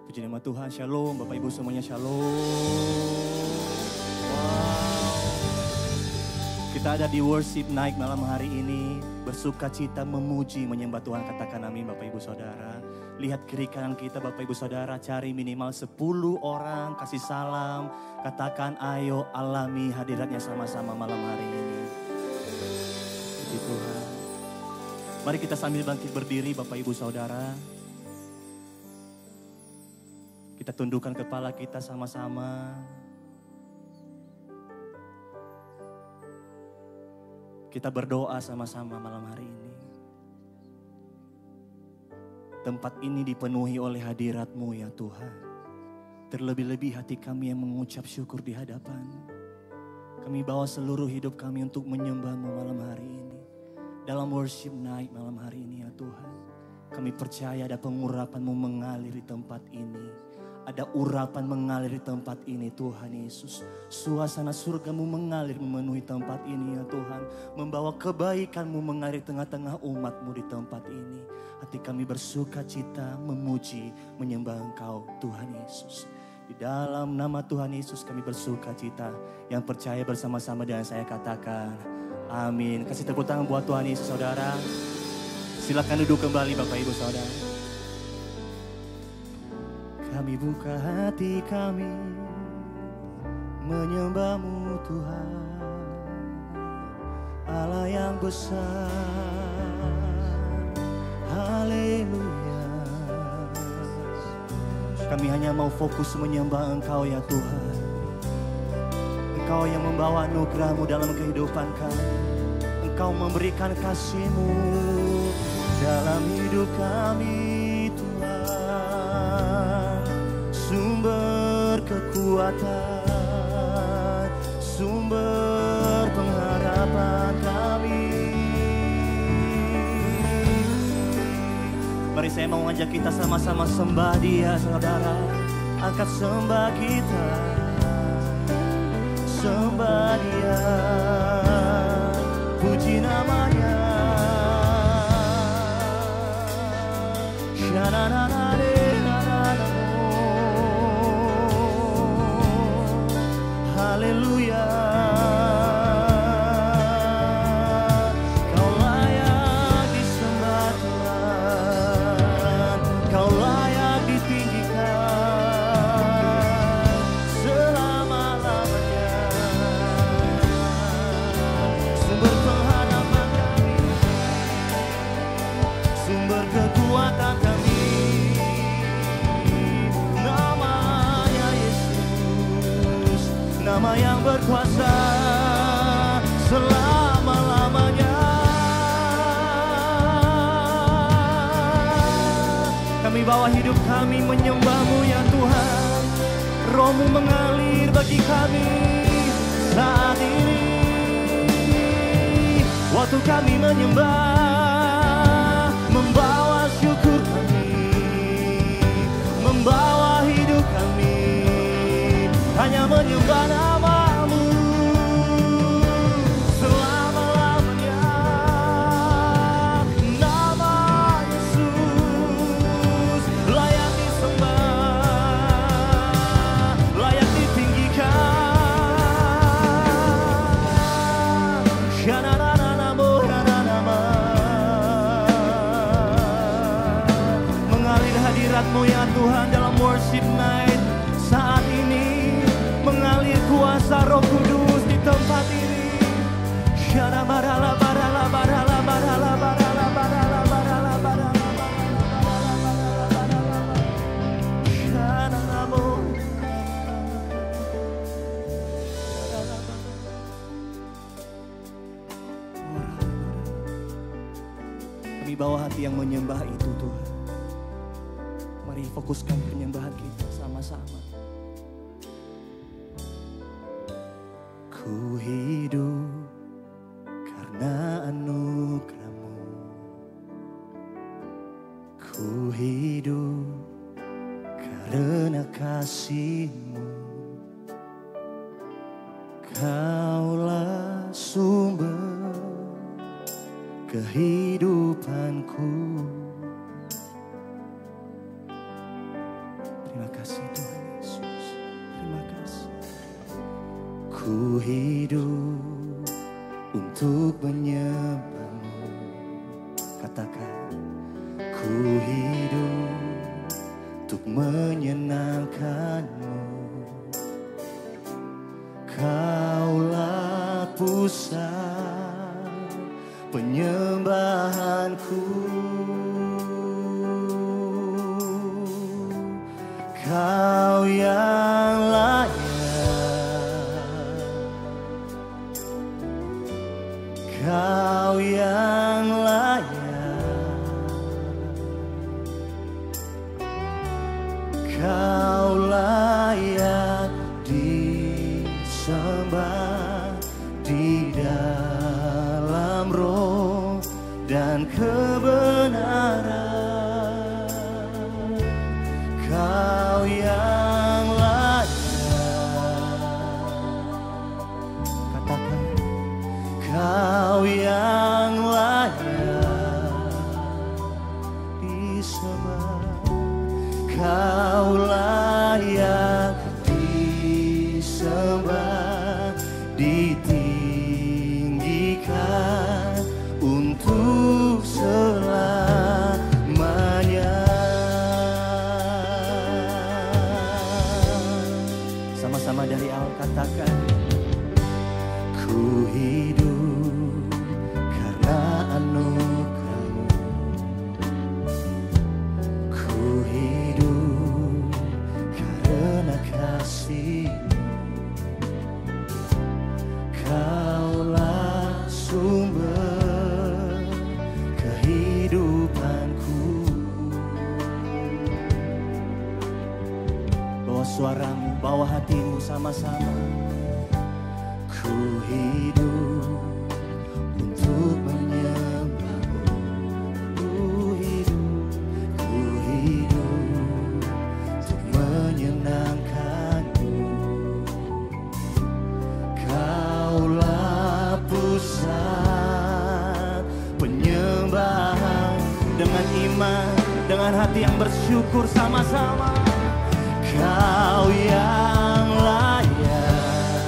Puji nama Tuhan, shalom Bapak Ibu semuanya, shalom. Wow. Kita ada di worship night malam hari ini, bersuka cita memuji menyembah Tuhan. Katakan amin Bapak Ibu Saudara. Lihat kiri kanan kita Bapak Ibu Saudara, cari minimal 10 orang, kasih salam. Katakan ayo alami hadiratnya sama-sama malam hari ini. Puji Tuhan. Mari kita sambil bangkit berdiri Bapak Ibu Saudara. Kita tundukkan kepala kita sama-sama. Kita berdoa sama-sama malam hari ini. Tempat ini dipenuhi oleh hadirat-Mu ya Tuhan. Terlebih-lebih hati kami yang mengucap syukur di hadapan. Kami bawa seluruh hidup kami untuk menyembah-Mu malam hari ini. Dalam worship night malam hari ini ya Tuhan. Kami percaya ada pengurapan-Mu mengalir di tempat ini. Ada urapan mengalir di tempat ini Tuhan Yesus. Suasana surga-Mu mengalir memenuhi tempat ini ya Tuhan. Membawa kebaikan-Mu mengalir tengah-tengah umat-Mu di tempat ini. Hati kami bersuka cita memuji menyembah Engkau Tuhan Yesus. Di dalam nama Tuhan Yesus kami bersuka cita. Yang percaya bersama-sama dengan saya katakan amin. Kasih tepuk tangan buat Tuhan Yesus saudara. Silakan duduk kembali Bapak Ibu Saudara. Kami buka hati kami menyembah-Mu Tuhan, Allah yang besar, haleluya. Kami hanya mau fokus menyembah Engkau ya Tuhan. Engkau yang membawa anugerah-Mu dalam kehidupan kami. Engkau memberikan kasih-Mu dalam hidup kami. Sumber kekuatan, sumber pengharapan kami. Mari saya mau ngajak kita sama-sama sembah Dia saudara. Angkat sembah kita, sembah Dia, puji namanya. Sha-na-na-na-de. Haleluya, Kau layak disembah Tuhan, Kau layak ditinggikan selama-lamanya. Sumber pengharapan kami, sumber kekuatan kami. Nama yang berkuasa selama-lamanya. Kami bawa hidup kami menyembah-Mu ya Tuhan. Roh-Mu mengalir bagi kami saat ini. Waktu kami menyembah, membawa syukur kami, membawa hidup kami. Hanya menyembah nama-Mu selama-lamanya. Nama Yesus layak disembah, layak ditinggikan. Mengalir hadirat-Mu ya Tuhan dalam worship night saat ini. Mengalir kuasa Roh Kudus di tempat ini. Syara barala barala barala barala barala barala barala barala Kami bawa hati yang menyembah itu Tuhan. Mari fokuskan penyembahan kita sama-sama. Ku hidup karena anugerah-Mu, ku hidup karena kasih-Mu. Kaulah sumber kehidupanku. Terima untuk menyembahmu. Katakan, ku hidup untuk menyenangkanmu. Kaulah pusat penyembahanku. Kau yang layak, Kau yang layak, Kau layak disembah di dalam roh dan kebenaran. Kau yang layak, katakan, Kau yang layak disembah. Kau layak disembah, ditinggikan untuk selamanya. Sama-sama dari awal katakan, ku hidup karena anugerah-Mu. Ku hidup karena kasih-Mu. Kaulah sumber kehidupanku. Bawa suaramu, bawa hatimu sama-sama. Ku hidup untuk menyembah-Mu. Ku hidup untuk menyenangkan-Mu. Kaulah pusat penyembahan. Dengan iman, dengan hati yang bersyukur sama-sama. Kau yang layak,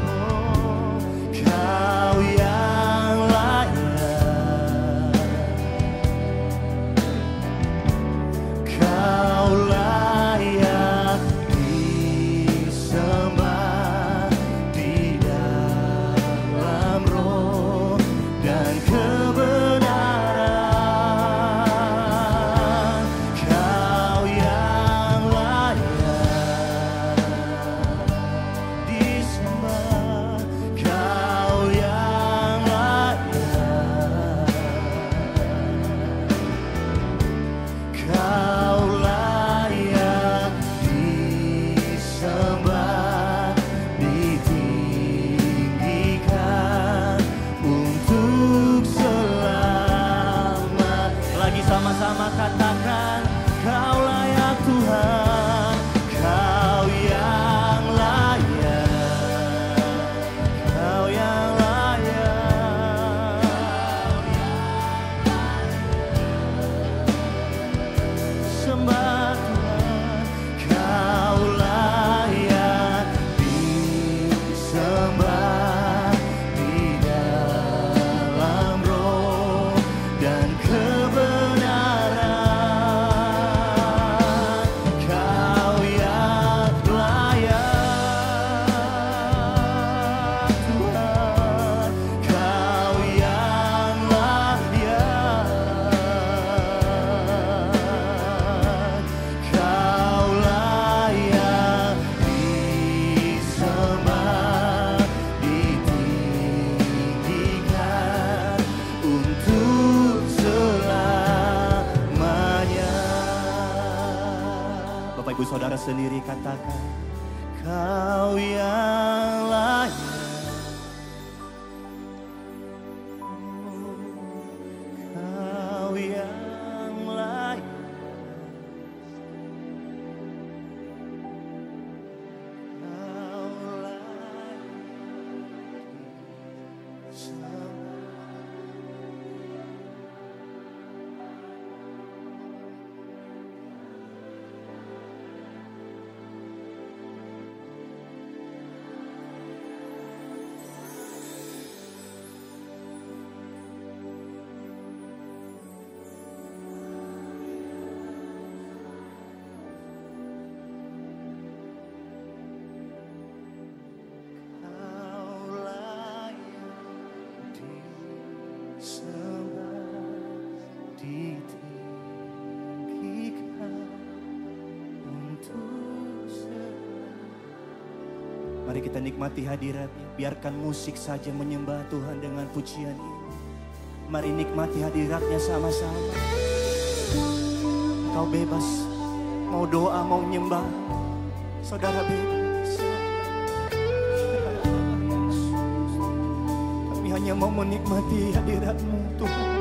oh, Kau yang layak, Kau layak disembah di dalam roh dan kebenaran. Kau yang layak disembah. Kau yang layak, Kau layak disembah, ditinggikan untuk selamat. Lagi sama-sama katakan, Kau layak Tuhan. Kau yang layak, Kau yang layak, sembah Tuhan. Kau layak disembah di dalam roh dan kebenaran. Kau yang layak Tuhan. Kau yang layak, Kau layak disembah, ditinggikan untuk selamanya. Bapak Ibu Saudara sendiri katakan, Kau yang layak, Kau yang layak, Kau layak disembah. ditinggikan untuk Mari kita nikmati hadirat-Nya. Biarkan musik saja menyembah Tuhan dengan pujian ini. Mari nikmati hadirat-Nya sama-sama. Kau bebas, mau doa, mau nyembah, saudara bebas. Kami hanya mau menikmati hadirat-Mu Tuhan.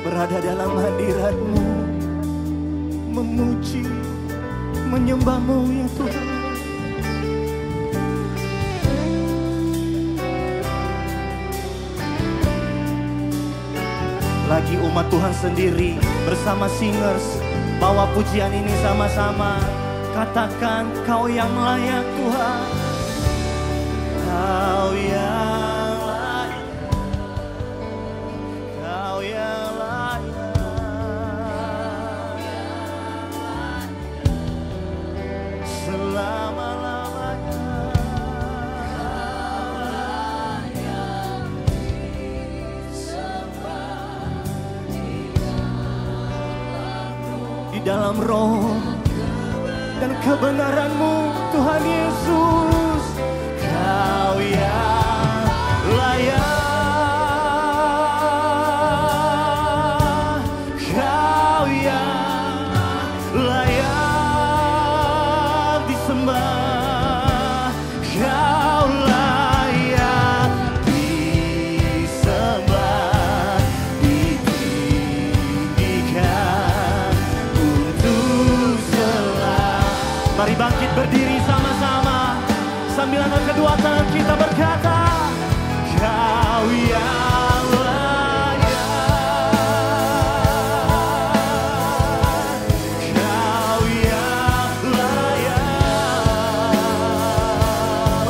Berada dalam hadirat-Mu, memuji, menyembah-Mu ya Tuhan. Lagi umat Tuhan sendiri bersama singers, bawa pujian ini sama-sama. Katakan, Kau yang layak Tuhan, Kau yang layak, Kau yang selama-lamanya. Di dalam roh dan kebenaran-Mu Tuhan Yesus, Kau yang layak. Mari bangkit berdiri sama-sama. Sambil angkat kedua tangan kita berkata, Kau yang layak, Kau yang layak,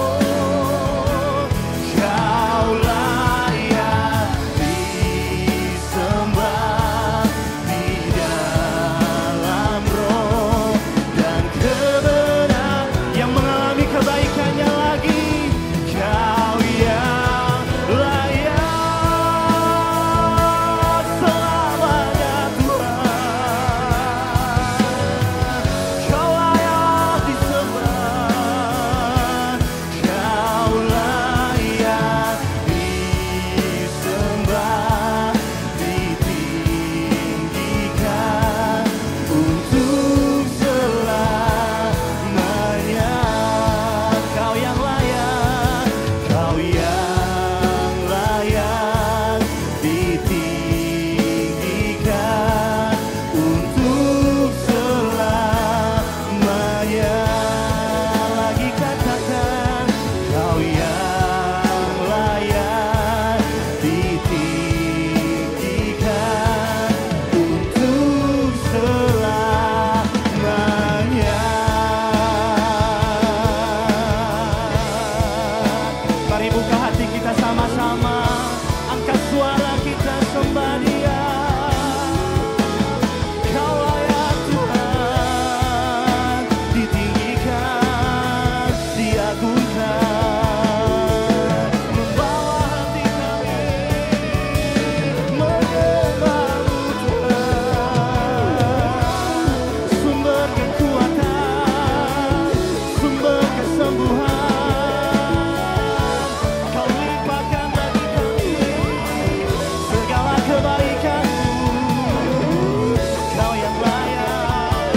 oh, Kau layak disembah di dalam roh dan kebenaran yang mengalami kebaikannya lagi. Kau yang layak selamanya Tuhan. Kau layak disembah, Kau layak disembah, ditinggikan untuk selamanya. Kau yang layak, Kau yang layak ditinggikan untuk selamanya. Lagi katakan, Kau yang layak ditinggikan untuk selamanya. Mari buka hati kita sama-sama, angkat suara kita sembah Dia. Kau layak Tuhan, ditinggikan, diagungkan, membawa hati kami menyembah-Mu Tuhan. Sumber kekuatan, sumber kesembuhan, Kau limpahkan bagi kami segala kebaikan-Mu. Kau yang layak,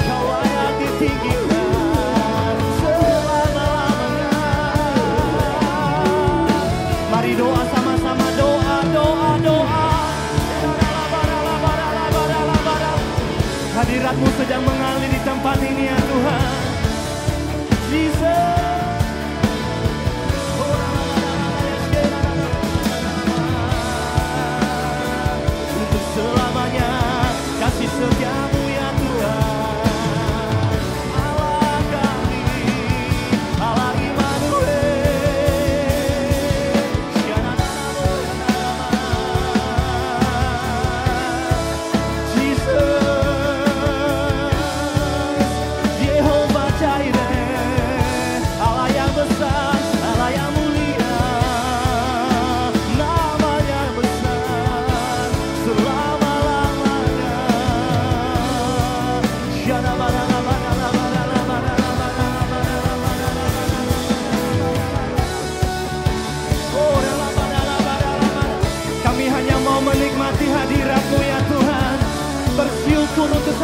Kau layak ditinggikan selama-lamanya. Mari doa sama-sama, doa, doa, doa. Hadirat-Mu sedang mengalir di tempat ini ya Tuhan. Jesus. Untuk selamanya kasih setia-Mu ya Tuhan. Allah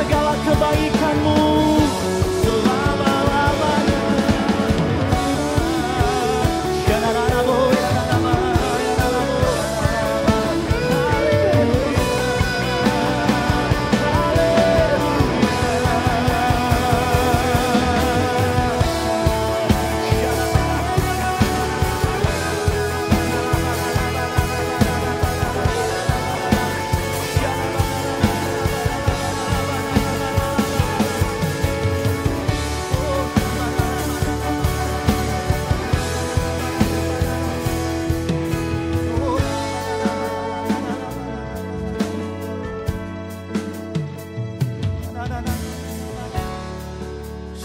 segala kebaikan-Mu selama-lamanya.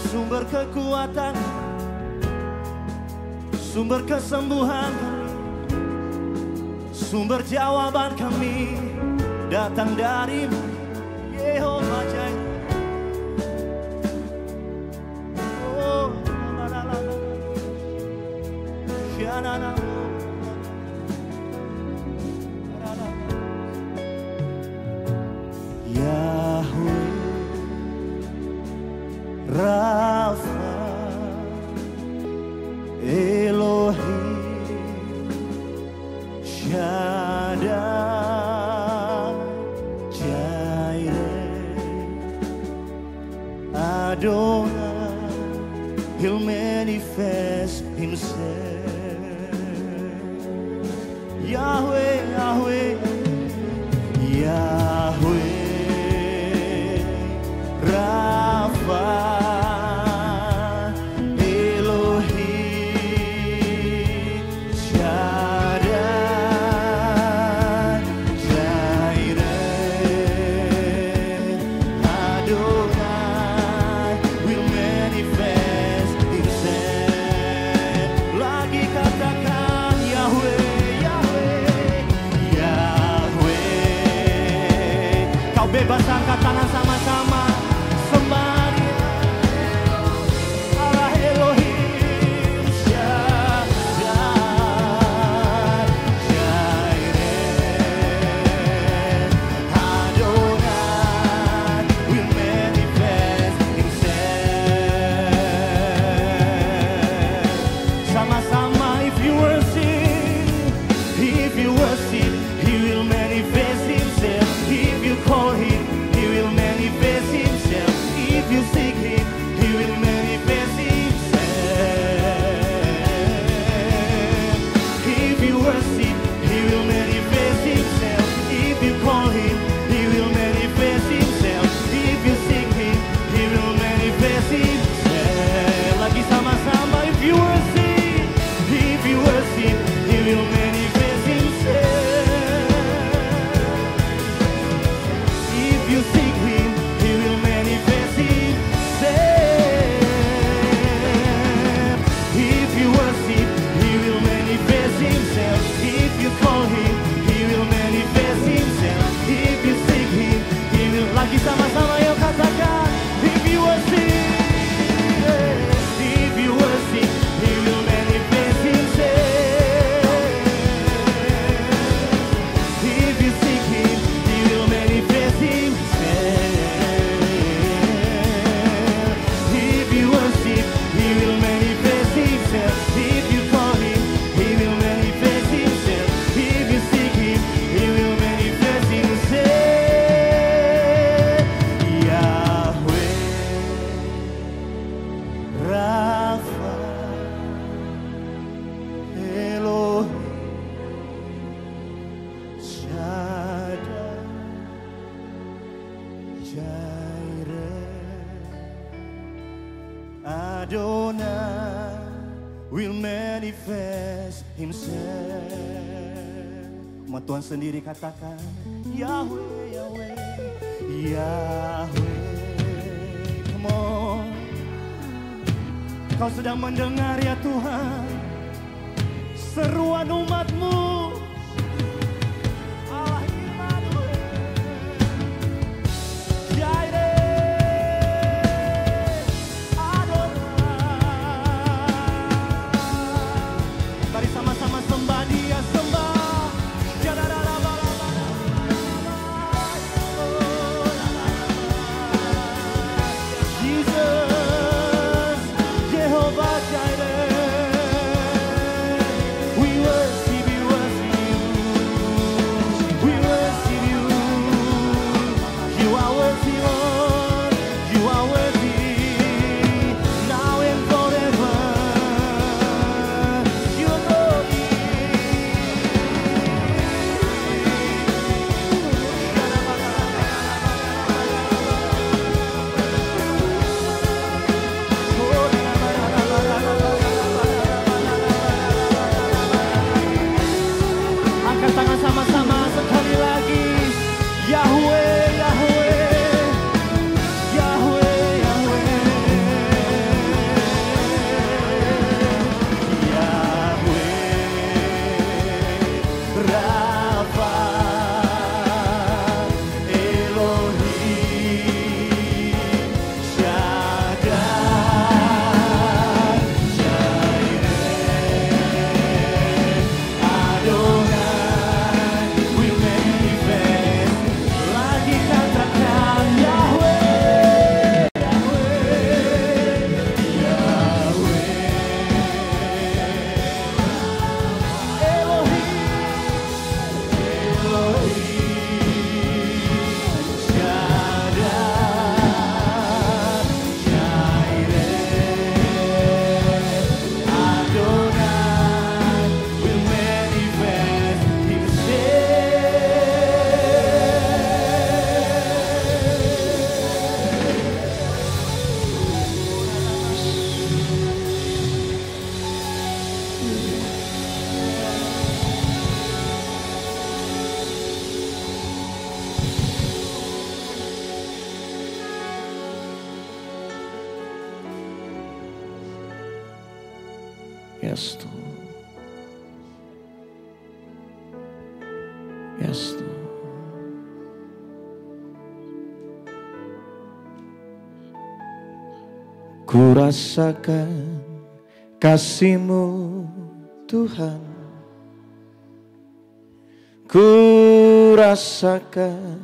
Sumber kekuatan, sumber kesembuhan kami, sumber jawaban kami datang dari-Mu, Yehova Jireh. Oh, Yahweh Rafa, Elohim, Shaddai, Jireh, Adonai, He'll manifest Himself. Yahweh, Yahweh, Yahweh Rafa, Elohim, Shaddai, Jireh, Adonai will manifest Himself. Lagi katakan Yahweh, Yahweh, Yahweh. Kau bebas angkat tangan sama-sama. Adonai will manifest Himself. Umat Tuhan sendiri katakan Yahweh, Yahweh, Yahweh. Come on. Kau sedang mendengar ya Tuhan seruan umat-Mu. Yes Tuhan. Yes Tuhan. Ku rasakan kasih-Mu Tuhan. Ku rasakan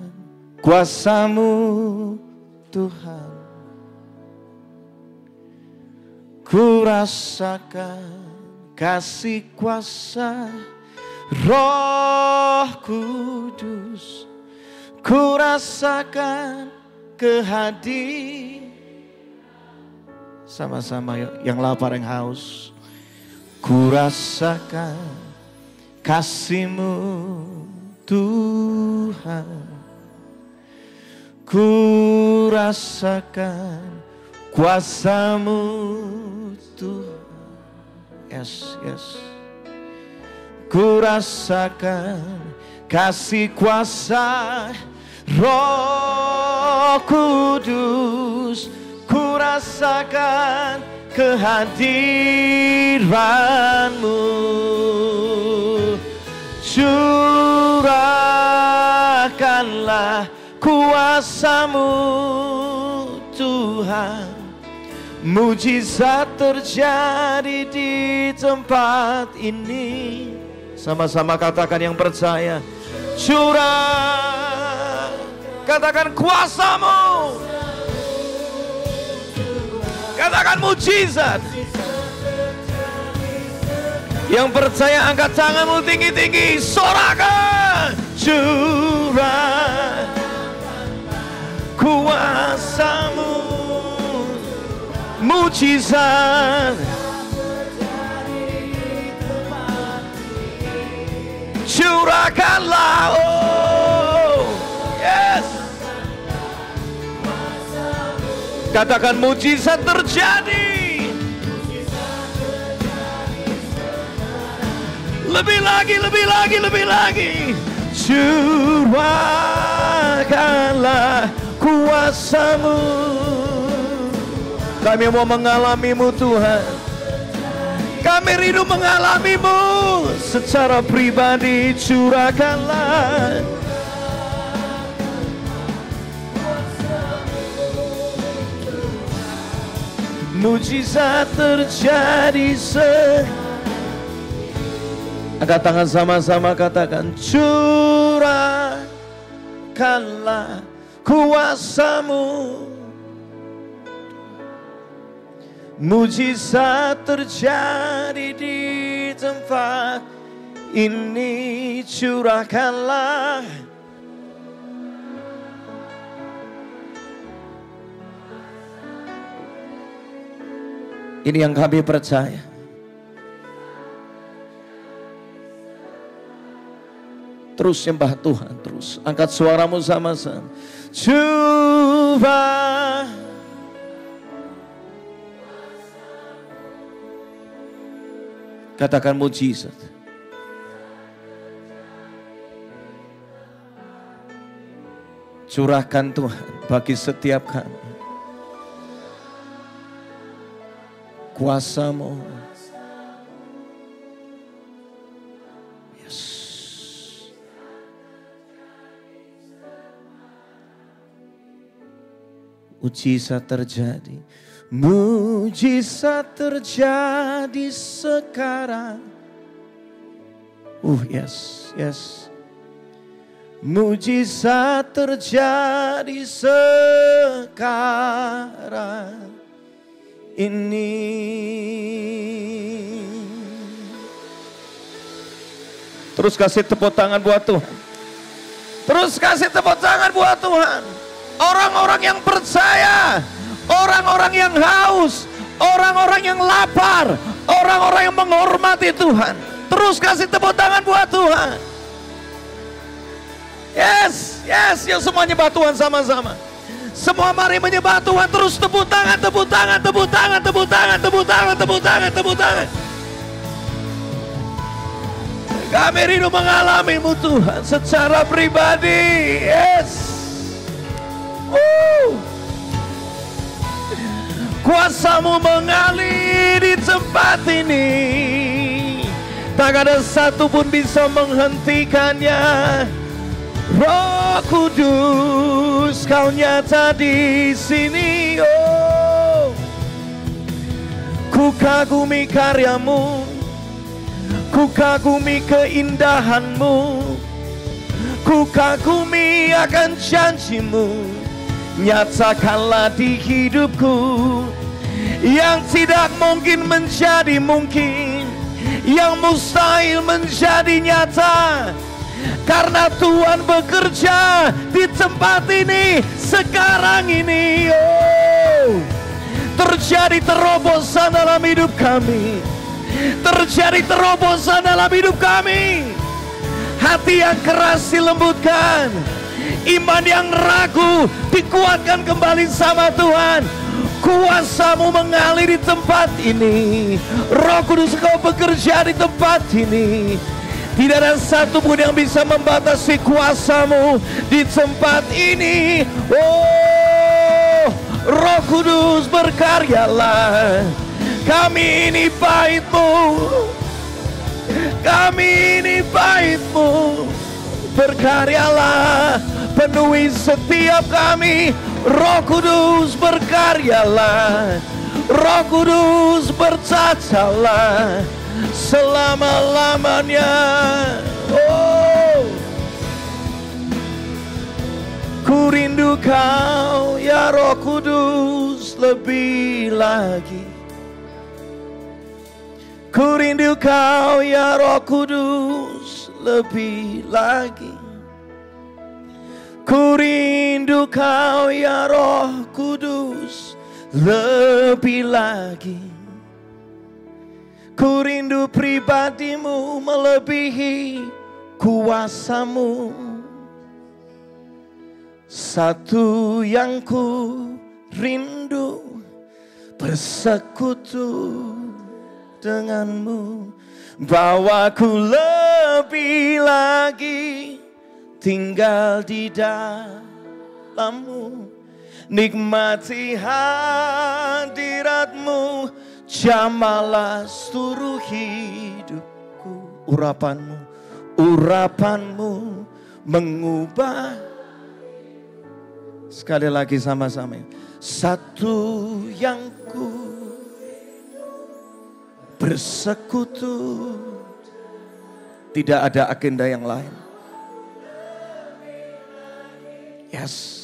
kuasa-Mu Tuhan. Ku rasakan kasih kuasa Roh Kudus. Ku rasakan kehadiran. Sama-sama yuk, yang lapar yang haus. Ku rasakan kasih-Mu Tuhan. Ku rasakan kuasa-Mu Tuhan. Yes, yes. Ku rasakan kasih kuasa Roh Kudus. Ku rasakan kehadiran-Mu. Curahkanlah kuasa-Mu Tuhan. Mujizat terjadi di tempat ini. Sama-sama katakan yang percaya. Curah. Katakan kuasa-Mu. Katakan mujizat. Yang percaya angkat tanganmu tinggi-tinggi. Sorakan. Curah kuasa-Mu. Mujizat. Curahkanlah. Oh, yes. Katakan mujizat terjadi. Lebih lagi, lebih lagi, lebih lagi. Curahkanlah kuasa-Mu. Kami mau mengalami-Mu Tuhan. Kami rindu mengalami-Mu secara pribadi. Curahkanlah. Mujizat terjadi. Angkat tangan sama-sama katakan. Curahkanlah kuasa-Mu. Mujizat terjadi di tempat ini. Curahkanlah. Ini yang kami percaya. Terus sembah Tuhan, terus angkat suaramu sama-sama. Coba. Katakan mujizat. Curahkan Tuhan bagi setiap kami. Kuasa-Mu. Yes. Mujizat terjadi. Mujizat terjadi sekarang. Yes, yes. Mujizat terjadi sekarang ini. Terus kasih tepuk tangan buat Tuhan. Terus kasih tepuk tangan buat Tuhan. Orang-orang yang percaya, orang-orang yang haus, orang-orang yang lapar, orang-orang yang menghormati Tuhan. Terus kasih tepuk tangan buat Tuhan. Yes, yes, yang semua nyembah Tuhan sama-sama. Semua mari menyembah Tuhan. Terus tepuk tangan, tepuk tangan, tepuk tangan, tepuk tangan, tepuk tangan, tepuk tangan, tepuk tangan. Kami rindu mengalami-Mu Tuhan secara pribadi. Yes. Kuasa-Mu mengalir di tempat ini. Tak ada satu pun bisa menghentikannya. Roh Kudus, Kau nyata di sini. Oh, ku kagumi karya-Mu, ku kagumi keindahan-Mu, ku kagumi akan janji-Mu. Nyatakanlah di hidupku yang tidak mungkin menjadi mungkin, yang mustahil menjadi nyata. Karena Tuhan bekerja di tempat ini sekarang ini. Oh, terjadi terobosan dalam hidup kami. Terjadi terobosan dalam hidup kami. Hati yang keras dilembutkan, iman yang ragu dikuatkan kembali sama Tuhan. Kuasa-Mu mengalir di tempat ini. Roh Kudus, Kau bekerja di tempat ini. Tidak ada satu pun yang bisa membatasi kuasa-Mu di tempat ini. Oh, Roh Kudus, berkaryalah. Kami ini bait-Mu, kami ini bait-Mu. Berkaryalah, penuhi setiap kami. Roh Kudus, berkaryalah. Roh Kudus, bertatalah selama-lamanya. Oh, ku rindu Kau ya Roh Kudus lebih lagi. Ku rindu Kau ya Roh Kudus lebih lagi. Ku rindu Kau ya Roh Kudus lebih lagi. Ku rindu pribadi-Mu melebihi kuasa-Mu. Satu yang ku rindu, bersekutu dengan-Mu. Bawaku lebih lagi tinggal di dalam-Mu. Nikmati hadirat-Mu, jamalah seluruh hidupku. Urapan-Mu, urapan-Mu mengubah. Sekali lagi sama-sama. Satu yang ku bersekutu, tidak ada agenda yang lain. Yes,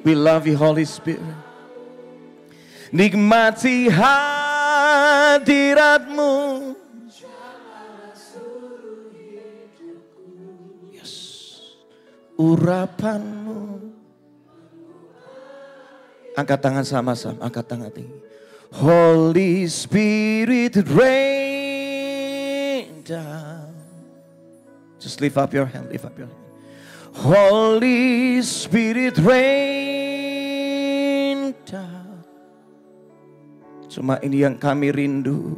we love you Holy Spirit. Nikmati hadirat-Mu. Yes, urapan-Mu. Angkat tangan sama-sama, angkat tangan tinggi. Holy Spirit rain down. Just lift up your hand, lift up your hand. Holy Spirit rain down. Cuma ini yang kami rindu.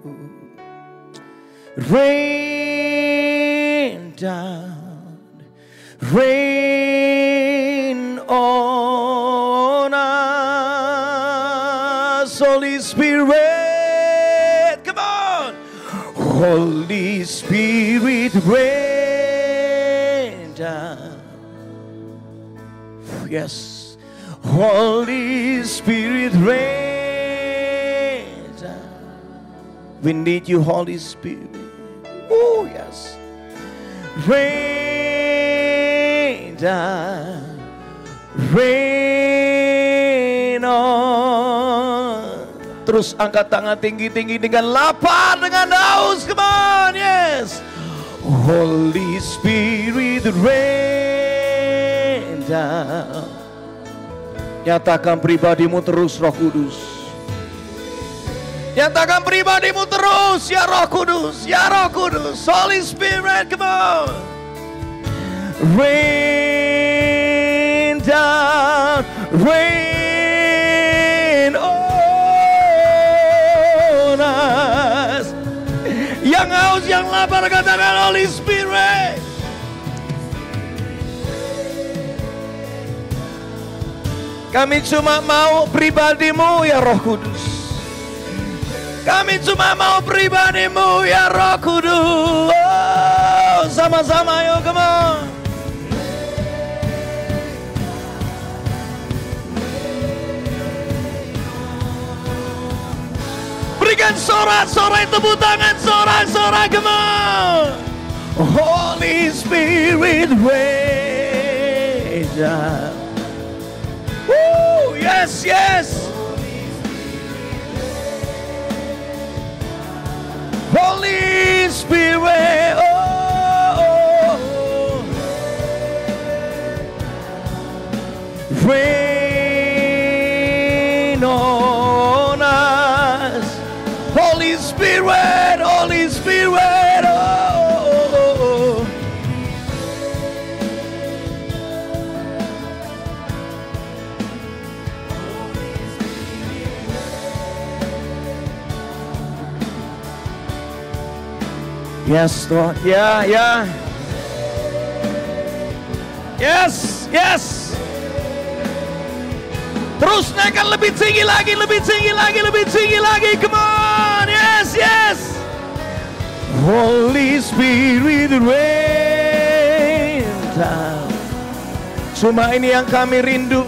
Rain down, rain on us, Holy Spirit. Come on, Holy Spirit rain down. Yes, Holy Spirit rain down. We need you, Holy Spirit. Oh yes, rain down, rain on. Terus angkat tangan tinggi-tinggi dengan lapar, dengan haus. Come on, yes. Holy Spirit rain down. Nyatakan pribadi-Mu terus, Roh Kudus. Nyatakan pribadi-Mu terus, ya Roh Kudus, ya Roh Kudus. Holy Spirit, come on. Rain down, rain on us. Yang haus, yang lapar, katakan Holy Spirit. Kami cuma mau pribadimu ya Roh Kudus. Kami cuma mau pribadimu ya Roh Kudus. Oh, sama-sama yuk, come on. Berikan sorak-sorai tepuk tangan, sorak-sorai, come on. Holy Spirit rain down. Woo, yes, yes. Holy Spirit, oh, oh. Rain on us. Holy Spirit, Holy Spirit, oh, oh, oh. Yes, Lord. Yeah, yeah. Yes, yes. Terus naikkan lebih tinggi lagi, lebih tinggi lagi, lebih tinggi lagi. Come on. Yes, yes. Holy Spirit rain down. Cuma ini yang kami rindu.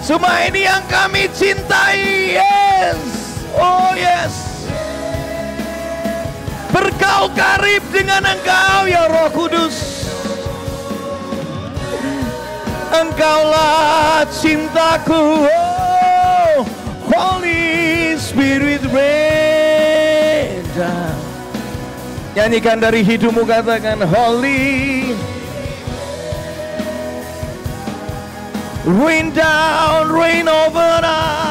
Cuma ini yang kami cintai. Yes. Oh yes. Berkau karib dengan Engkau ya Roh Kudus. Engkaulah cintaku. Oh, Holy Spirit rain down. Nyanyikan dari hidupmu, katakan Holy rain down, rain over us.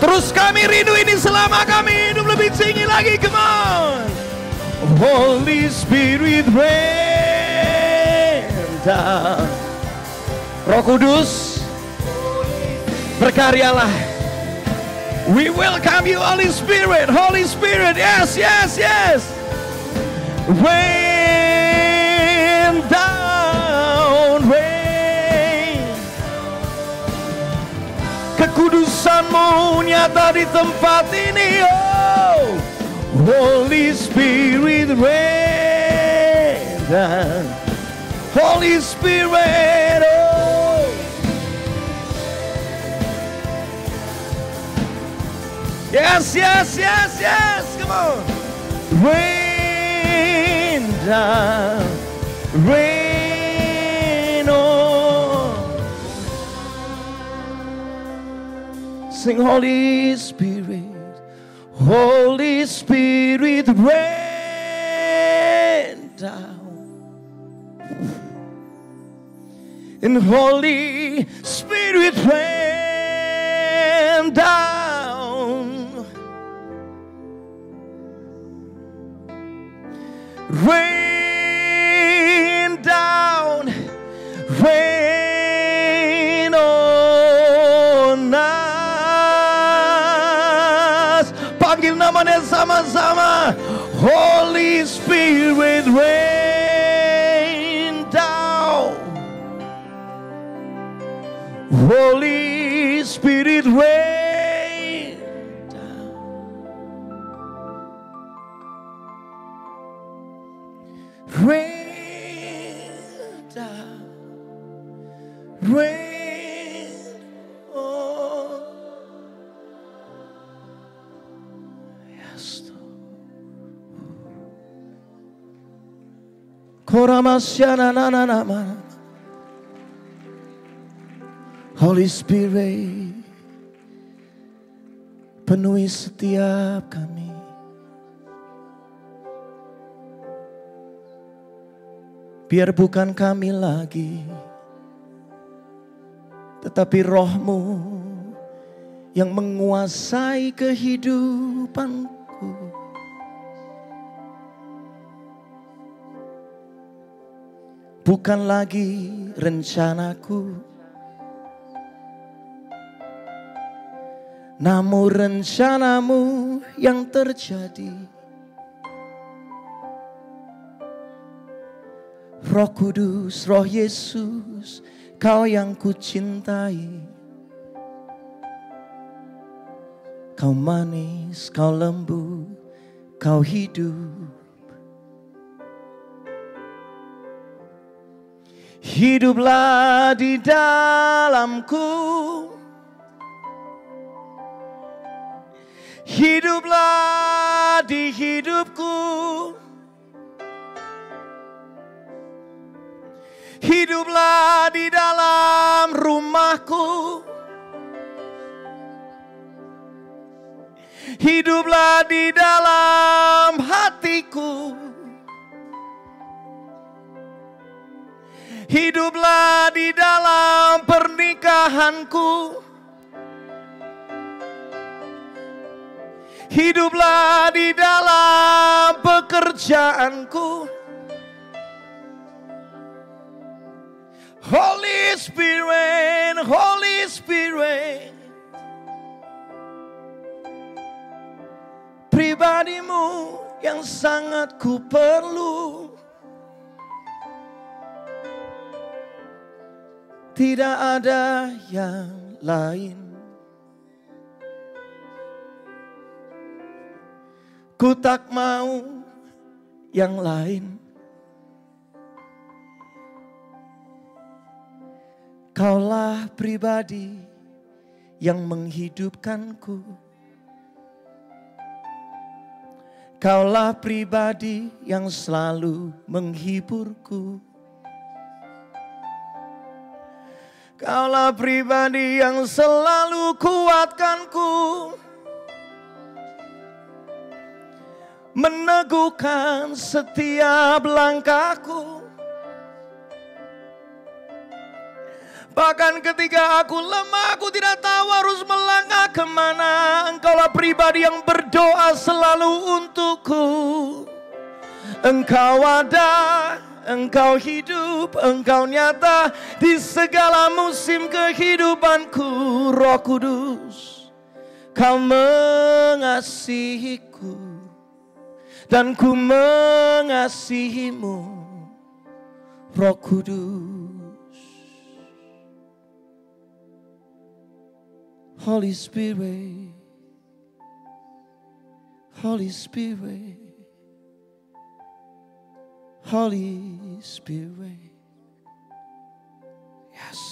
Terus kami rindu ini selama kami hidup, lebih tinggi lagi, come on. Holy Spirit rain down. Roh Kudus, berkaryalah. We welcome you, Holy Spirit. Holy Spirit, yes, yes, yes. Rain down, rain. Kekudusanmu nyata di tempat ini, oh. Holy Spirit rain down. Holy Spirit, oh. Yes, yes, yes, yes, come on. Rain down, rain on. Sing Holy Spirit, Holy Spirit rain down. And Holy Spirit rain down. Rain down, rain on us. Panggil namanya sama-sama. Holy Spirit rain down. Holy Spirit rain down. Rain down. Rain on. Yes, Koramasyana na na na na. Holy Spirit, penuhi setiap kami. Biar bukan kami lagi, tetapi Roh-Mu yang menguasai kehidupanku. Bukan lagi rencanaku, namun rencanamu yang terjadi. Roh Kudus, Roh Yesus, Kau yang ku cintai. Kau manis, Kau lembut, Kau hidup. Hiduplah di dalamku. Hiduplah di hidupku. Hiduplah di dalam rumahku. Hiduplah di dalam hatiku. Hiduplah di dalam pernikahanku. Hiduplah di dalam pekerjaanku. Holy Spirit, Holy Spirit, pribadimu yang sangat ku perlu. Tidak ada yang lain. Ku tak mau yang lain. Kaulah pribadi yang menghidupkanku. Kaulah pribadi yang selalu menghiburku. Kaulah pribadi yang selalu kuatkanku. Meneguhkan setiap langkahku. Bahkan ketika aku lemah, aku tidak tahu harus melangkah kemana. Engkaulah pribadi yang berdoa selalu untukku. Engkau ada, Engkau hidup, Engkau nyata di segala musim kehidupanku. Roh Kudus, Kau mengasihiku dan ku mengasihimu. Roh Kudus, Holy Spirit, Holy Spirit, Holy Spirit. Yes.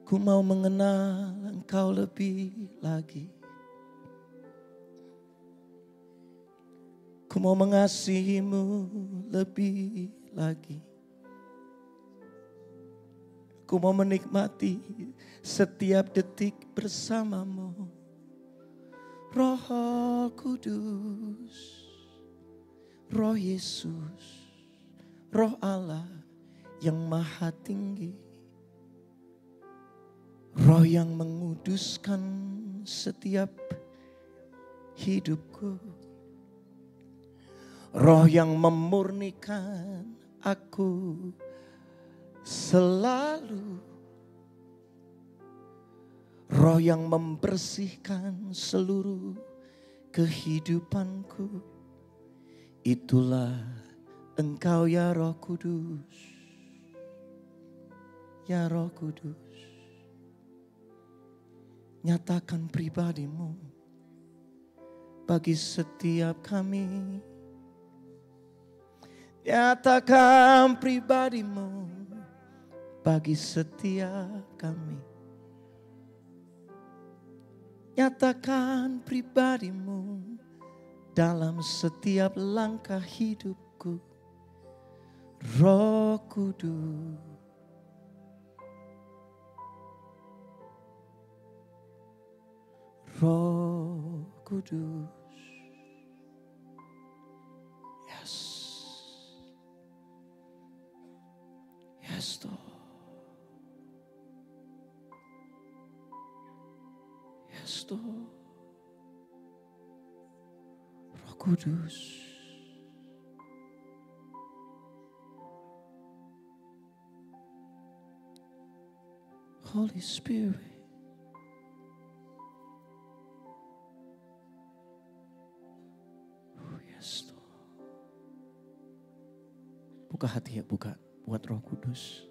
Ku mau mengenal Engkau lebih lagi. Ku mau mengasihimu lebih lagi. Ku mau menikmati setiap detik bersamamu. Roh Kudus, Roh Yesus, Roh Allah yang maha tinggi. Roh yang menguduskan setiap hidupku. Roh yang memurnikan aku selalu. Roh yang membersihkan seluruh kehidupanku. Itulah Engkau ya Roh Kudus. Ya Roh Kudus, nyatakan pribadimu bagi setiap kami. Nyatakan pribadimu bagi setiap kami. Nyatakan pribadimu dalam setiap langkah hidupku. Roh Kudus, Roh Kudus. Yes. Yes, Lord. Yes, Lord. Roh Kudus. Holy Spirit. Yes, Lord. Buka hati ya, buka buat Roh Kudus.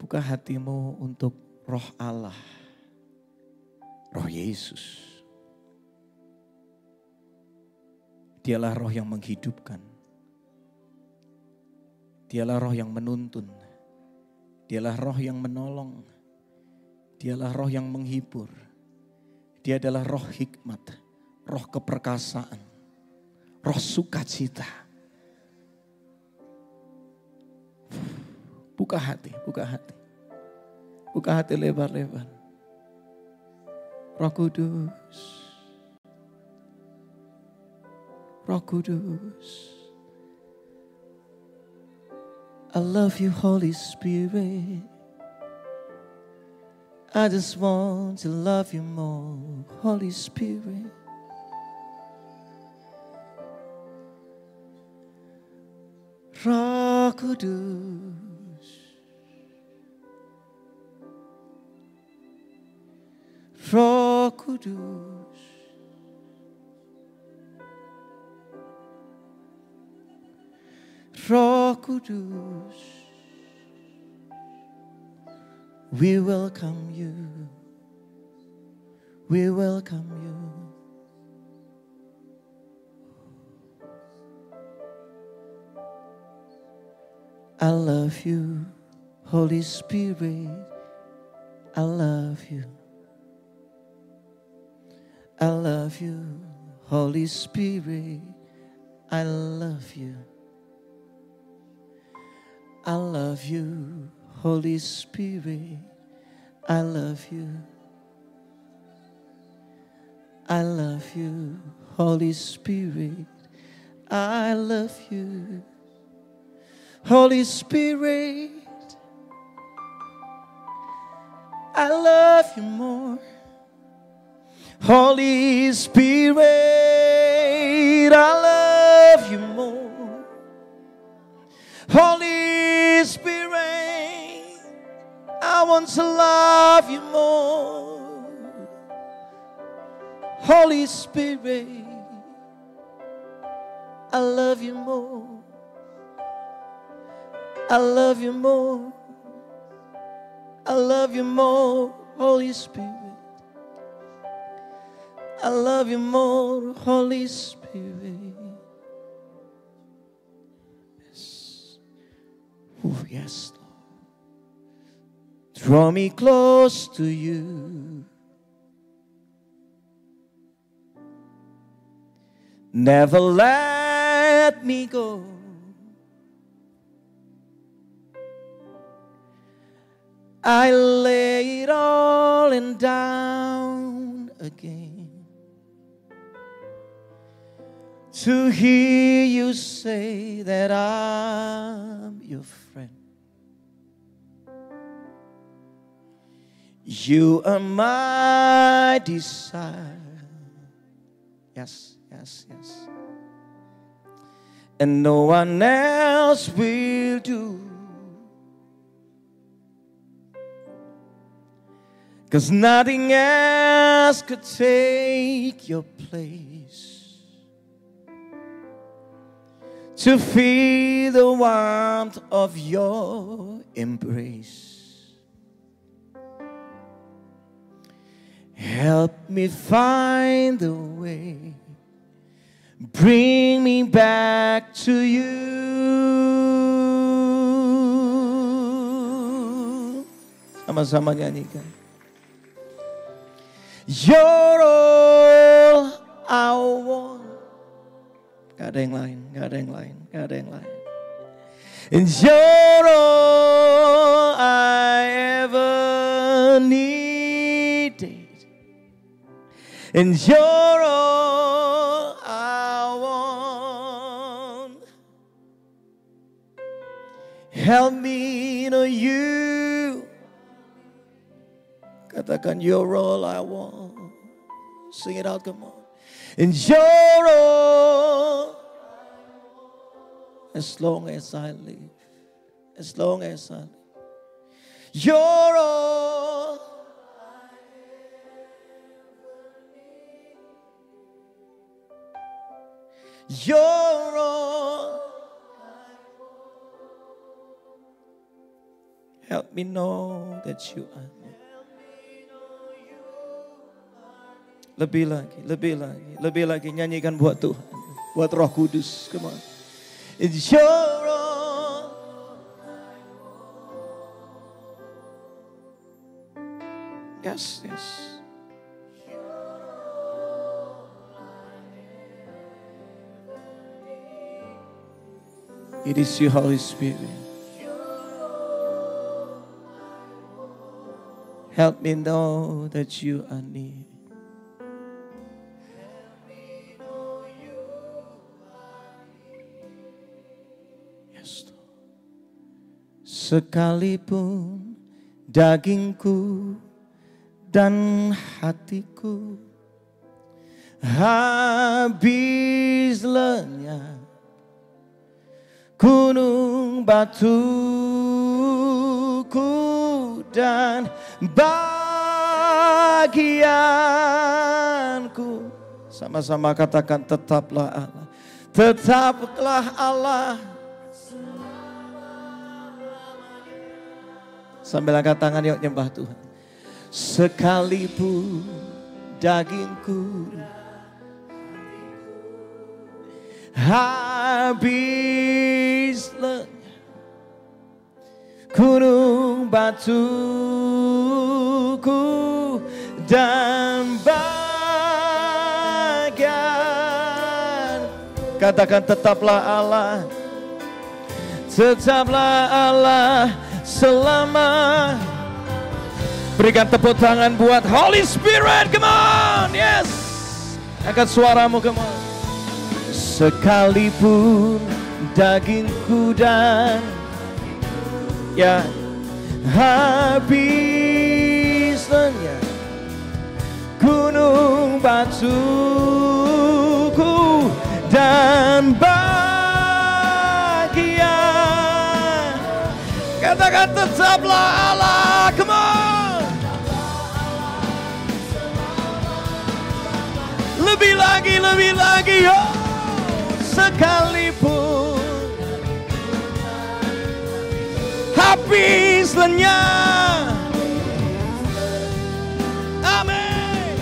Buka hatimu untuk Roh Allah, Roh Yesus. Dialah Roh yang menghidupkan. Dialah Roh yang menuntun. Dialah Roh yang menolong. Dialah Roh yang menghibur. Dia adalah Roh hikmat, Roh keperkasaan, Roh sukacita. Buka hati, buka hati. Buka hati lebar-lebar. Roh Kudus. Roh Kudus. I love you, Holy Spirit. I just want to love you more, Holy Spirit. Roh Kudus. Roh Kudus. Roh Kudus. We welcome you. We welcome you. I love you, Holy Spirit. I love you. I love you, Holy Spirit. I love you. I love you, Holy Spirit. I love you. I love you, Holy Spirit. I love you. Holy Spirit, I love you more. Holy Spirit, I love you more. Holy Spirit, I want to love you more. Holy Spirit, I love you more. I love you more. I love you more, Holy Spirit. I love you more, Holy Spirit. Yes. Oh, yes, Lord. Draw me close to you. Never let me go. I lay it all and down again to hear you say that I'm your friend. You are my desire. Yes, yes, yes. And no one else will do. 'Cause nothing else could take your place. To feel the warmth of your embrace. Help me find the way. Bring me back to you. Sama-sama nyanyikan. You're all I want. Gak ada yang lain, gak ada yang lain, gak ada yang lain. And you're all I ever needed. And you're all I want. Help me know you. Katakan, you're all I want. Sing it out, come on. And you're all. As long as I live. As long as I live. You're all You're all. Help me know that you are. Lebih lagi, lebih lagi, lebih lagi. Nyanyikan buat Tuhan, buat Roh Kudus. Come on. It's your all. Yes, yes. It is you, Holy Spirit. Help me know that you are near. Yes, Lord. Sekalipun dagingku dan hatiku habis lenyap, gunung batuku dan bagianku. Sama-sama katakan, tetaplah Allah. Tetaplah Allah. Sambil angkat tangan, yuk nyembah Tuhan. Sekalipun dagingku habis lenyap, gunung batuku dan bagian. Katakan, tetaplah Allah. Tetaplah Allah selama. Berikan tepuk tangan buat Holy Spirit. Come on, yes. Angkat suaramu, come on. Sekalipun dagingku dan ya habis lenyap, gunung batuku dan bagian. Katakan, tetaplah Allah. Come on. Lebih lagi, lebih lagi. Oh, sekalipun habis lenyap. Amin.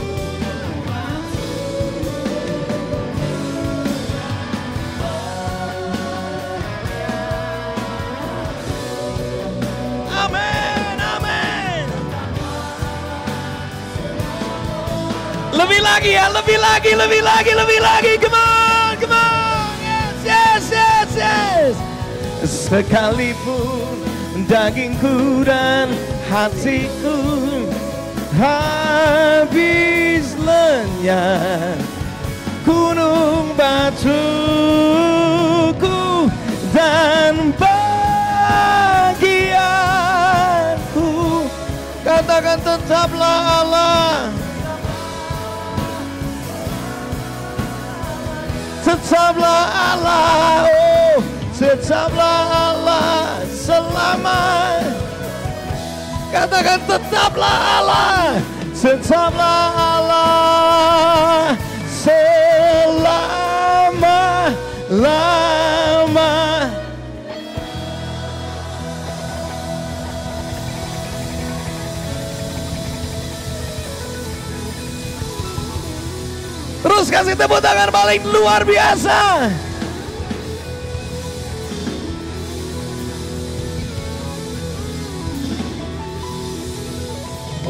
Amin, amin. Lebih lagi ya, lebih lagi, lebih lagi, lebih lagi. Come on, come on. Yes, yes, yes, yes. Sekalipun dagingku dan hatiku habis lenyap, gunung batuku dan bagianku. Katakan, tetaplah Allah. Tetaplah Allah, oh, tetaplah Allah selama. Katakan, tetaplah Allah. Tetaplah Allah selama-lama. Terus kasih tepuk tangan paling luar biasa.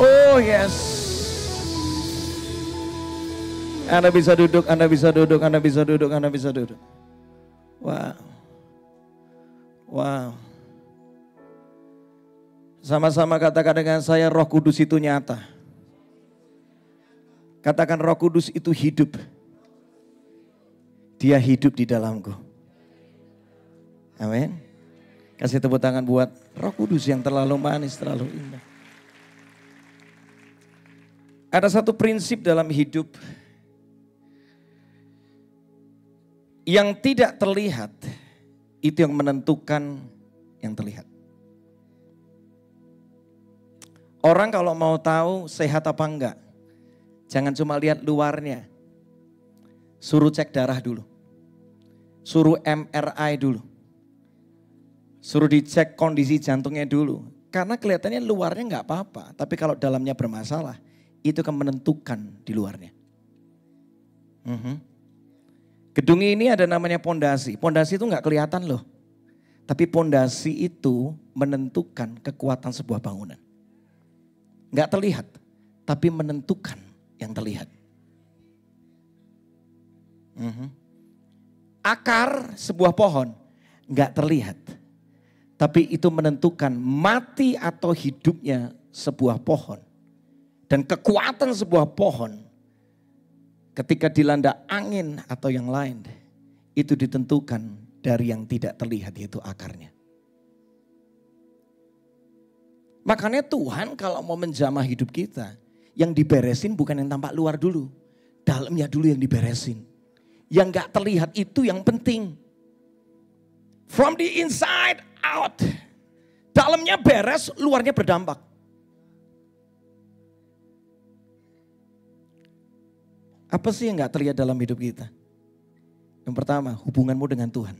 Oh yes. Anda bisa duduk, Anda bisa duduk, Anda bisa duduk, Anda bisa duduk. Wow. Wow. Sama-sama katakan dengan saya, Roh Kudus itu nyata. Katakan, Roh Kudus itu hidup. Dia hidup di dalamku. Amin. Kasih tepuk tangan buat Roh Kudus yang terlalu manis, terlalu indah. Ada satu prinsip dalam hidup yang tidak terlihat, itu yang menentukan yang terlihat. Orang kalau mau tahu sehat apa enggak, jangan cuma lihat luarnya. Suruh cek darah dulu. Suruh MRI dulu. Suruh dicek kondisi jantungnya dulu. Karena kelihatannya luarnya enggak apa-apa. Tapi kalau dalamnya bermasalah, itu akan menentukan di luarnya. Gedung ini ada namanya pondasi. Pondasi itu enggak kelihatan loh. Tapi pondasi itu menentukan kekuatan sebuah bangunan. Enggak terlihat, tapi menentukan yang terlihat. Akar sebuah pohon enggak terlihat, tapi itu menentukan mati atau hidupnya sebuah pohon. Dan kekuatan sebuah pohon ketika dilanda angin atau yang lain, itu ditentukan dari yang tidak terlihat, yaitu akarnya. Makanya Tuhan kalau mau menjamah hidup kita, yang diberesin bukan yang tampak luar dulu. Dalamnya dulu yang diberesin. Yang gak terlihat itu yang penting. From the inside out. Dalamnya beres, luarnya berdampak. Apa sih yang gak terlihat dalam hidup kita? Yang pertama, hubunganmu dengan Tuhan.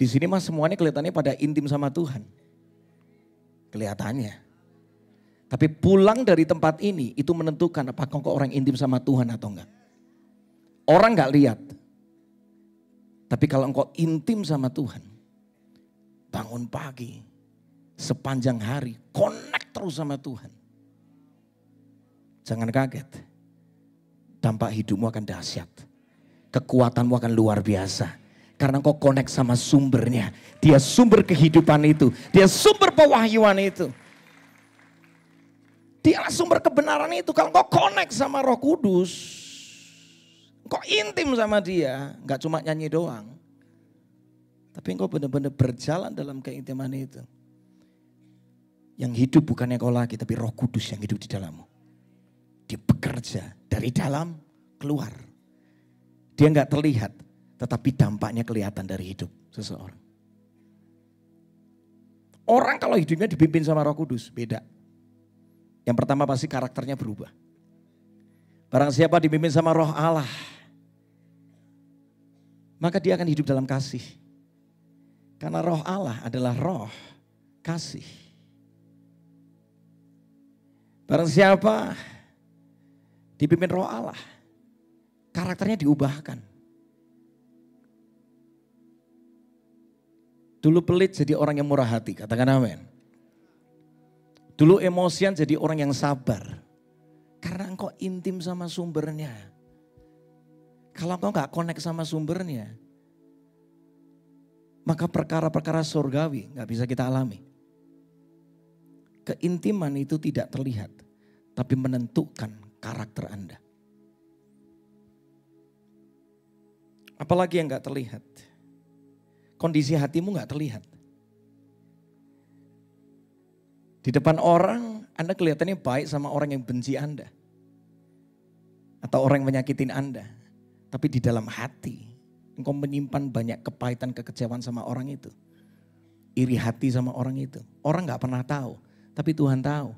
Di sini mah semuanya kelihatannya pada intim sama Tuhan. Kelihatannya. Tapi pulang dari tempat ini itu menentukan apakah kau orang intim sama Tuhan atau enggak. Orang enggak lihat. Tapi kalau engkau intim sama Tuhan, bangun pagi, sepanjang hari, connect terus sama Tuhan. Jangan kaget. Dampak hidupmu akan dahsyat. Kekuatanmu akan luar biasa. Karena engkau connect sama sumbernya. Dia sumber kehidupan itu. Dia sumber pewahyuan itu. Dialah sumber kebenaran itu. Kalau engkau connect sama Roh Kudus, engkau intim sama dia. Enggak cuma nyanyi doang. Tapi engkau benar-benar berjalan dalam keintiman itu. Yang hidup bukannya kau lagi, tapi Roh Kudus yang hidup di dalammu. Dia bekerja dari dalam keluar. Dia enggak terlihat. Tetapi dampaknya kelihatan dari hidup seseorang. Orang kalau hidupnya dipimpin sama Roh Kudus, beda. Yang pertama pasti karakternya berubah. Barang siapa dipimpin sama Roh Allah, maka dia akan hidup dalam kasih. Karena Roh Allah adalah roh kasih. Barang siapa dipimpin Roh Allah, karakternya diubahkan. Dulu pelit jadi orang yang murah hati, katakan amin. Dulu emosian jadi orang yang sabar. Karena engkau intim sama sumbernya. Kalau engkau gak connect sama sumbernya, maka perkara-perkara surgawi gak bisa kita alami. Keintiman itu tidak terlihat, tapi menentukan karakter Anda. Apalagi yang gak terlihat. Kondisi hatimu gak terlihat. Di depan orang, Anda kelihatannya baik sama orang yang benci Anda. Atau orang yang menyakitin Anda. Tapi di dalam hati, engkau menyimpan banyak kepahitan, kekecewaan sama orang itu. Iri hati sama orang itu. Orang gak pernah tahu, tapi Tuhan tahu.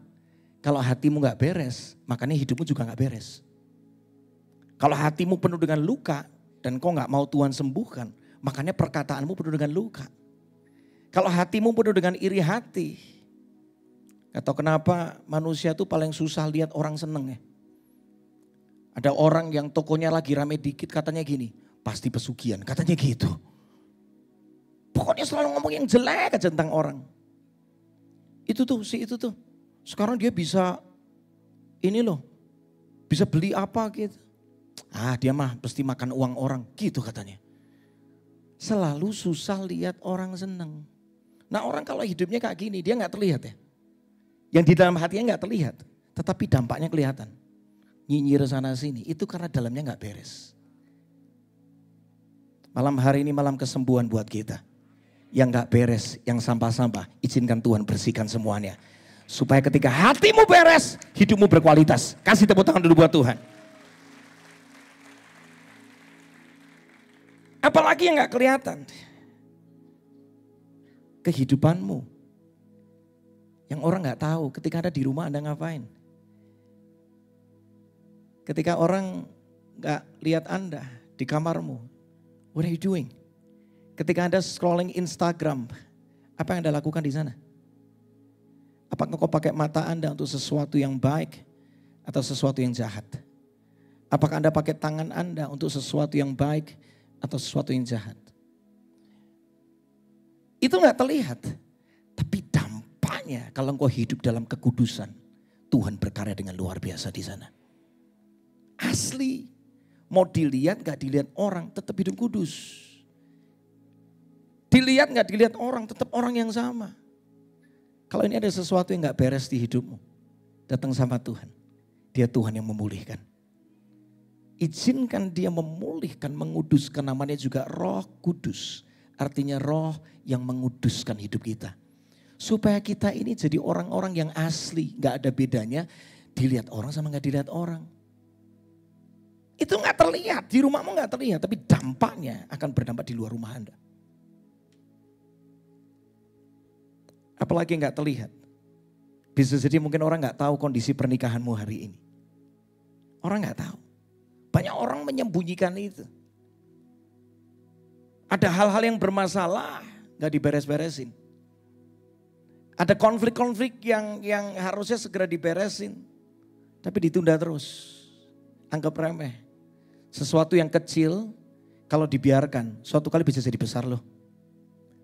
Kalau hatimu gak beres, makanya hidupmu juga gak beres. Kalau hatimu penuh dengan luka, dan kau gak mau Tuhan sembuhkan, makanya perkataanmu penuh dengan luka. Kalau hatimu penuh dengan iri hati. Atau kenapa manusia itu paling susah lihat orang seneng ya. Ada orang yang tokonya lagi rame dikit katanya gini. Pasti pesugihan, katanya gitu. Pokoknya selalu ngomong yang jelek aja tentang orang. Itu tuh, sekarang dia bisa ini loh. Bisa beli apa gitu. Dia mah pasti makan uang orang gitu katanya. Selalu susah lihat orang seneng. Nah orang kalau hidupnya kayak gini dia gak terlihat ya. Yang di dalam hatinya gak terlihat. Tetapi dampaknya kelihatan. Nyinyir sana sini itu karena dalamnya gak beres. Malam hari ini malam kesembuhan buat kita. Yang gak beres, yang sampah-sampah izinkan Tuhan bersihkan semuanya. Supaya ketika hatimu beres, hidupmu berkualitas. Kasih tepuk tangan dulu buat Tuhan. Apalagi yang gak kelihatan. Kehidupanmu. Yang orang nggak tahu ketika Anda di rumah Anda ngapain. Ketika orang nggak lihat Anda di kamarmu, what are you doing? Ketika Anda scrolling Instagram, apa yang Anda lakukan di sana? Apakah kau pakai mata Anda untuk sesuatu yang baik atau sesuatu yang jahat? Apakah Anda pakai tangan Anda untuk sesuatu yang baik atau sesuatu yang jahat? Itu nggak terlihat, tapi dampaknya kalau engkau hidup dalam kekudusan, Tuhan berkarya dengan luar biasa di sana. Asli, mau dilihat gak dilihat orang, tetap hidup kudus. Dilihat gak dilihat orang, tetap orang yang sama. Kalau ini ada sesuatu yang gak beres di hidupmu, datang sama Tuhan. Dia Tuhan yang memulihkan. Izinkan dia memulihkan, menguduskan, namanya juga Roh Kudus. Artinya roh yang menguduskan hidup kita. Supaya kita ini jadi orang-orang yang asli, gak ada bedanya dilihat orang sama gak dilihat orang. Itu gak terlihat, di rumahmu gak terlihat, tapi dampaknya akan berdampak di luar rumah Anda. Apalagi gak terlihat. Bisa jadi mungkin orang gak tahu kondisi pernikahanmu hari ini. Orang gak tahu. Banyak orang menyembunyikan itu. Ada hal-hal yang bermasalah, gak diberes-beresin. Ada konflik-konflik yang harusnya segera diberesin. Tapi ditunda terus. Anggap remeh. Sesuatu yang kecil kalau dibiarkan suatu kali bisa jadi besar loh.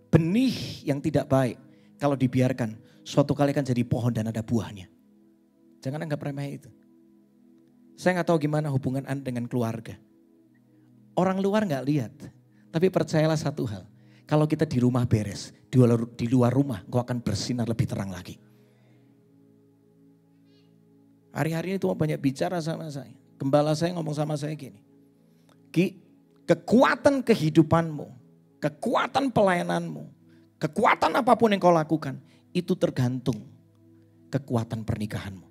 Benih yang tidak baik kalau dibiarkan suatu kali akan jadi pohon dan ada buahnya. Jangan anggap remeh itu. Saya gak tahu gimana hubungan Anda dengan keluarga. Orang luar gak lihat. Tapi percayalah satu hal. Kalau kita di rumah beres, di luar rumah kau akan bersinar lebih terang lagi. Hari-hari ini Tuhan banyak bicara sama saya. Gembala saya ngomong sama saya gini. Ki, kekuatan kehidupanmu, kekuatan pelayananmu, kekuatan apapun yang kau lakukan, itu tergantung kekuatan pernikahanmu.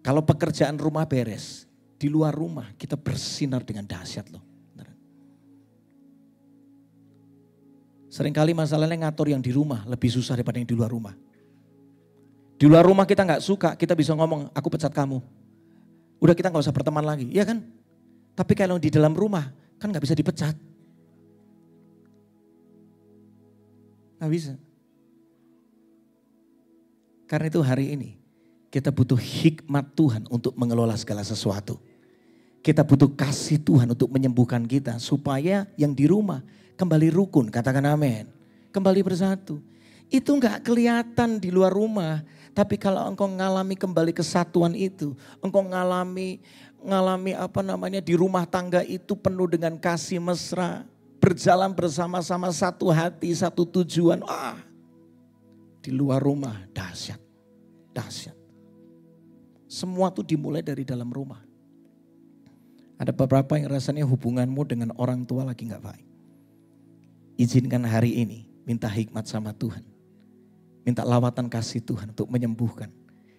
Kalau pekerjaan rumah beres, di luar rumah kita bersinar dengan dahsyat loh. Seringkali masalahnya ngatur yang di rumah lebih susah daripada yang di luar rumah. Di luar rumah kita gak suka, kita bisa ngomong, aku pecat kamu. Udah kita gak usah berteman lagi, iya kan? Tapi kalau di dalam rumah, kan gak bisa dipecat. Gak bisa. Karena itu hari ini, kita butuh hikmat Tuhan untuk mengelola segala sesuatu. Kita butuh kasih Tuhan untuk menyembuhkan kita. Supaya yang di rumah kembali rukun, katakan amin. Kembali bersatu. Itu gak kelihatan di luar rumah. Tapi kalau engkau ngalami kembali kesatuan itu, engkau ngalami di rumah tangga itu penuh dengan kasih mesra, berjalan bersama-sama satu hati, satu tujuan. Di luar rumah dahsyat, dahsyat. Semua itu dimulai dari dalam rumah. Ada beberapa yang rasanya hubunganmu dengan orang tua lagi gak baik. Izinkan hari ini minta hikmat sama Tuhan. Minta lawatan kasih Tuhan untuk menyembuhkan.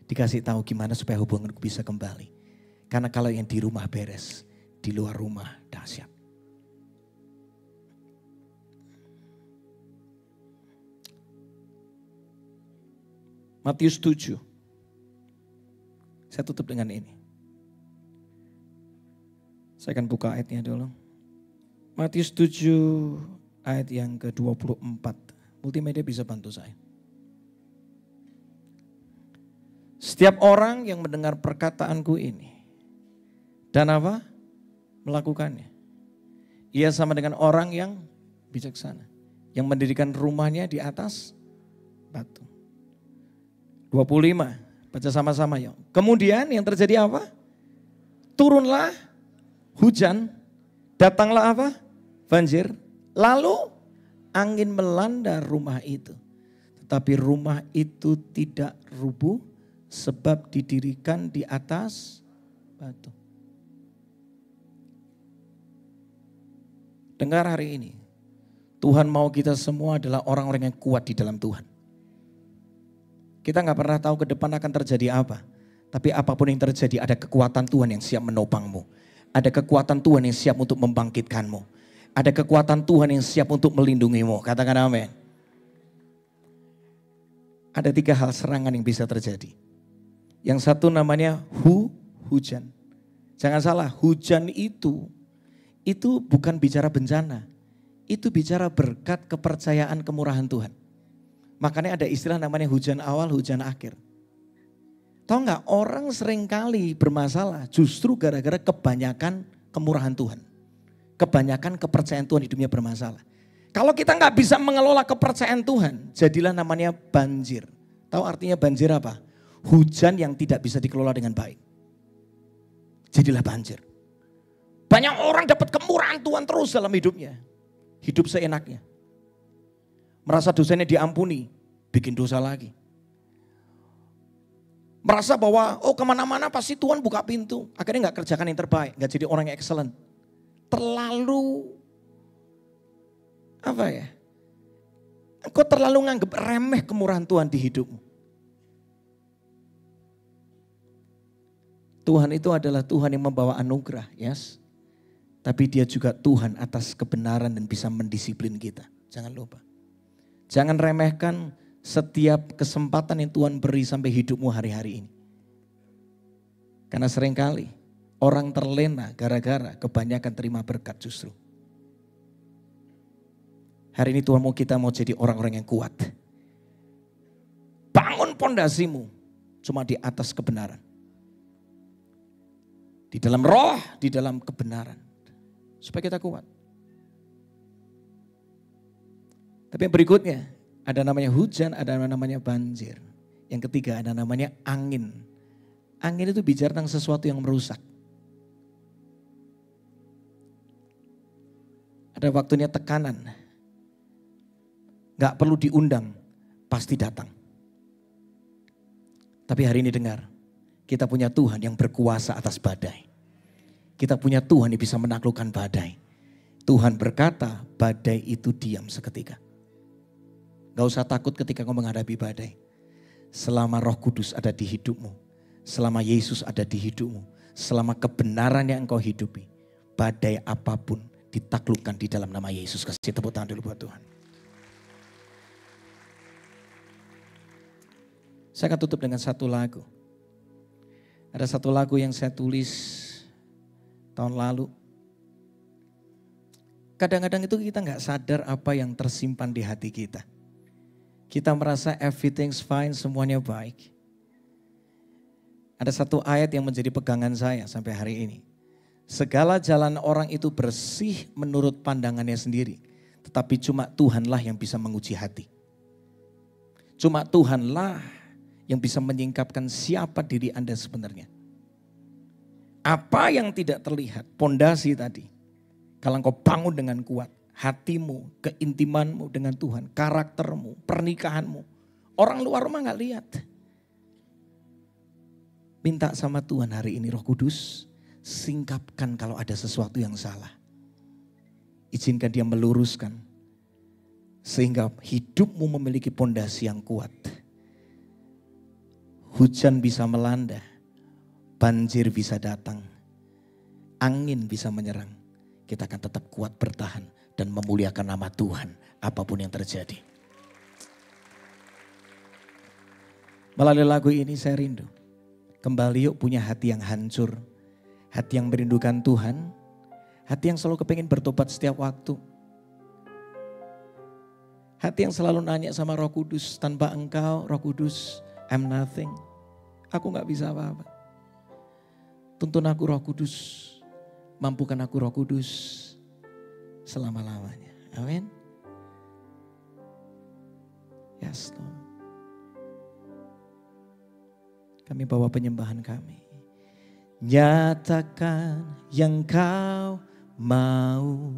Dikasih tahu gimana supaya hubunganku bisa kembali. Karena kalau yang di rumah beres, di luar rumah dahsyat. Matius 7. Saya tutup dengan ini. Saya akan buka ayatnya dulu. Matius 7 ayat yang ke-24. Multimedia bisa bantu saya. Setiap orang yang mendengar perkataanku ini dan apa? Melakukannya. Ia sama dengan orang yang bijaksana. Yang mendirikan rumahnya di atas batu. 25. Baca sama-sama ya. Kemudian yang terjadi apa? Turunlah hujan. Datanglah apa? Banjir. Lalu angin melanda rumah itu. Tetapi rumah itu tidak rubuh. Sebab didirikan di atas batu. Dengar hari ini. Tuhan mau kita semua adalah orang-orang yang kuat di dalam Tuhan. Kita gak pernah tahu ke depan akan terjadi apa. Tapi apapun yang terjadi ada kekuatan Tuhan yang siap menopangmu. Ada kekuatan Tuhan yang siap untuk membangkitkanmu. Ada kekuatan Tuhan yang siap untuk melindungimu. Katakan amin. Ada 3 hal serangan yang bisa terjadi. Yang satu namanya hujan. Jangan salah, hujan itu bukan bicara bencana. Itu bicara berkat, kepercayaan, kemurahan Tuhan. Makanya ada istilah namanya hujan awal, hujan akhir. Tahu nggak, orang seringkali bermasalah justru gara-gara kebanyakan kemurahan Tuhan. Kebanyakan kepercayaan Tuhan hidupnya bermasalah. Kalau kita nggak bisa mengelola kepercayaan Tuhan, jadilah namanya banjir. Tahu artinya banjir apa? Hujan yang tidak bisa dikelola dengan baik. Jadilah banjir. Banyak orang dapat kemurahan Tuhan terus dalam hidupnya. Hidup seenaknya. Merasa dosanya diampuni, bikin dosa lagi. Merasa bahwa kemana-mana pasti Tuhan buka pintu. Akhirnya gak kerjakan yang terbaik, gak jadi orang yang excellent. Terlalu, engkau terlalu nganggap remeh kemurahan Tuhan di hidupmu. Tuhan itu adalah Tuhan yang membawa anugerah, yes. Tapi dia juga Tuhan atas kebenaran dan bisa mendisiplin kita. Jangan lupa. Jangan remehkan setiap kesempatan yang Tuhan beri sampai hidupmu hari-hari ini. Karena seringkali orang terlena gara-gara kebanyakan terima berkat justru. Hari ini Tuhan mau jadi orang-orang yang kuat. Bangun pondasimu cuma di atas kebenaran. Di dalam roh, di dalam kebenaran. Supaya kita kuat. Tapi yang berikutnya, ada namanya hujan, ada namanya banjir. Yang ketiga ada namanya angin. Angin itu bicara tentang sesuatu yang merusak. Ada waktunya tekanan. Gak perlu diundang, pasti datang. Tapi hari ini dengar. Kita punya Tuhan yang berkuasa atas badai. Kita punya Tuhan yang bisa menaklukkan badai. Tuhan berkata, badai itu diam seketika. Gak usah takut ketika kau menghadapi badai. Selama Roh Kudus ada di hidupmu. Selama Yesus ada di hidupmu. Selama kebenaran yang engkau hidupi. Badai apapun ditaklukkan di dalam nama Yesus. Kasih tepuk tangan dulu buat Tuhan. Saya akan tutup dengan satu lagu. Ada satu lagu yang saya tulis tahun lalu. Kadang-kadang itu kita gak sadar apa yang tersimpan di hati kita. Kita merasa everything's fine, semuanya baik. Ada satu ayat yang menjadi pegangan saya sampai hari ini. Segala jalan orang itu bersih menurut pandangannya sendiri. Tetapi cuma Tuhanlah yang bisa menguji hati. Cuma Tuhanlah yang bisa menyingkapkan siapa diri Anda sebenarnya. Apa yang tidak terlihat, pondasi tadi. Kalau engkau bangun dengan kuat, hatimu, keintimanmu dengan Tuhan, karaktermu, pernikahanmu. Orang luar rumah gak lihat. Minta sama Tuhan hari ini Roh Kudus, singkapkan kalau ada sesuatu yang salah. Izinkan dia meluruskan. Sehingga hidupmu memiliki pondasi yang kuat. Hujan bisa melanda, banjir bisa datang, angin bisa menyerang. Kita akan tetap kuat bertahan dan memuliakan nama Tuhan apapun yang terjadi. Melalui lagu ini saya rindu. Kembali yuk punya hati yang hancur, hati yang merindukan Tuhan, hati yang selalu kepingin bertobat setiap waktu. Hati yang selalu nanya sama Roh Kudus, tanpa Engkau Roh Kudus, I'm nothing. Aku gak bisa apa-apa. Tuntun aku Roh Kudus. Mampukan aku Roh Kudus. Selama-lamanya. Amin. Yes, Lord. Kami bawa penyembahan kami. Nyatakan yang kau mau.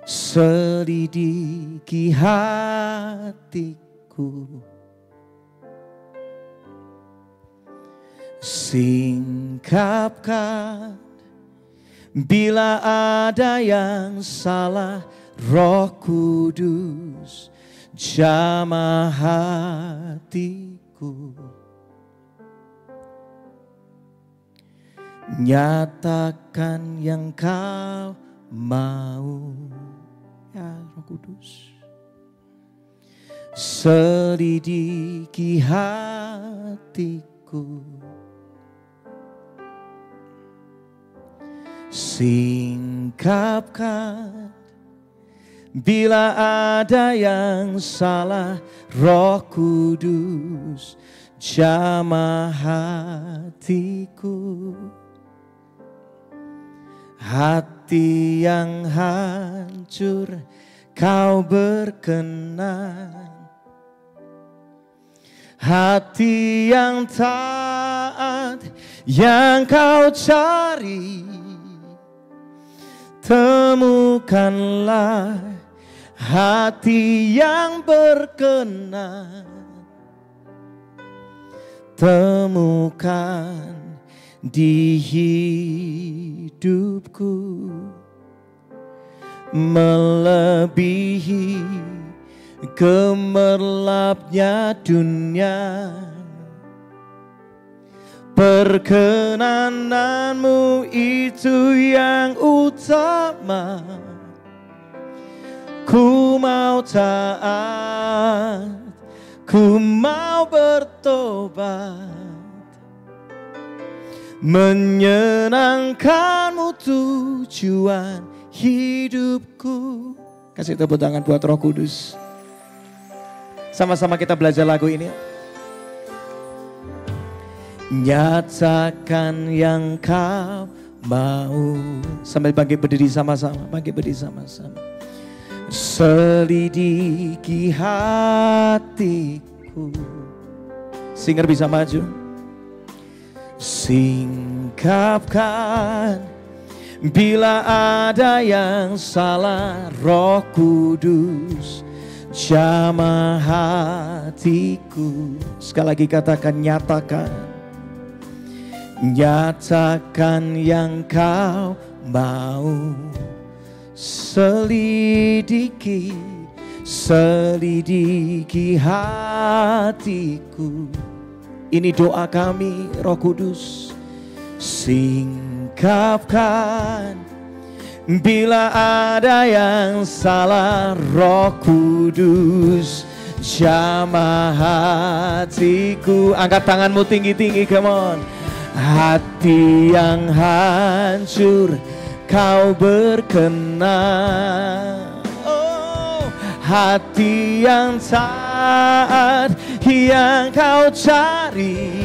Selidiki hatiku, singkapkan bila ada yang salah. Roh Kudus jamah hatiku, nyatakan yang kau mau. Ya Roh Kudus, selidiki hatiku, singkapkan bila ada yang salah. Roh Kudus jamah hatiku, hati yang hancur Kau berkenan, hati yang taat yang Kau cari. Temukanlah hati yang berkenan, temukan di hidupku, melebihi gemerlapnya dunia. Perkenananmu itu yang utama. Ku mau taat, ku mau bertobat, menyenangkanmu tujuan hidupku. Kasih tepuk tangan buat Roh Kudus. Sama-sama kita belajar lagu ini. Nyatakan yang Kau mau. Sambil bangkit berdiri sama-sama, bangkit berdiri sama-sama. Selidiki hatiku. Singer bisa maju. Singkapkan bila ada yang salah. Roh Kudus jamah hatiku. Sekali lagi katakan, nyatakan. Nyatakan yang Kau mau. Selidiki, selidiki hatiku. Ini doa kami, Roh Kudus. Singkapkan bila ada yang salah. Roh Kudus jamah hatiku. Angkat tanganmu tinggi-tinggi, come on. Hati yang hancur Kau berkenan. Oh, hati yang taat yang Kau cari.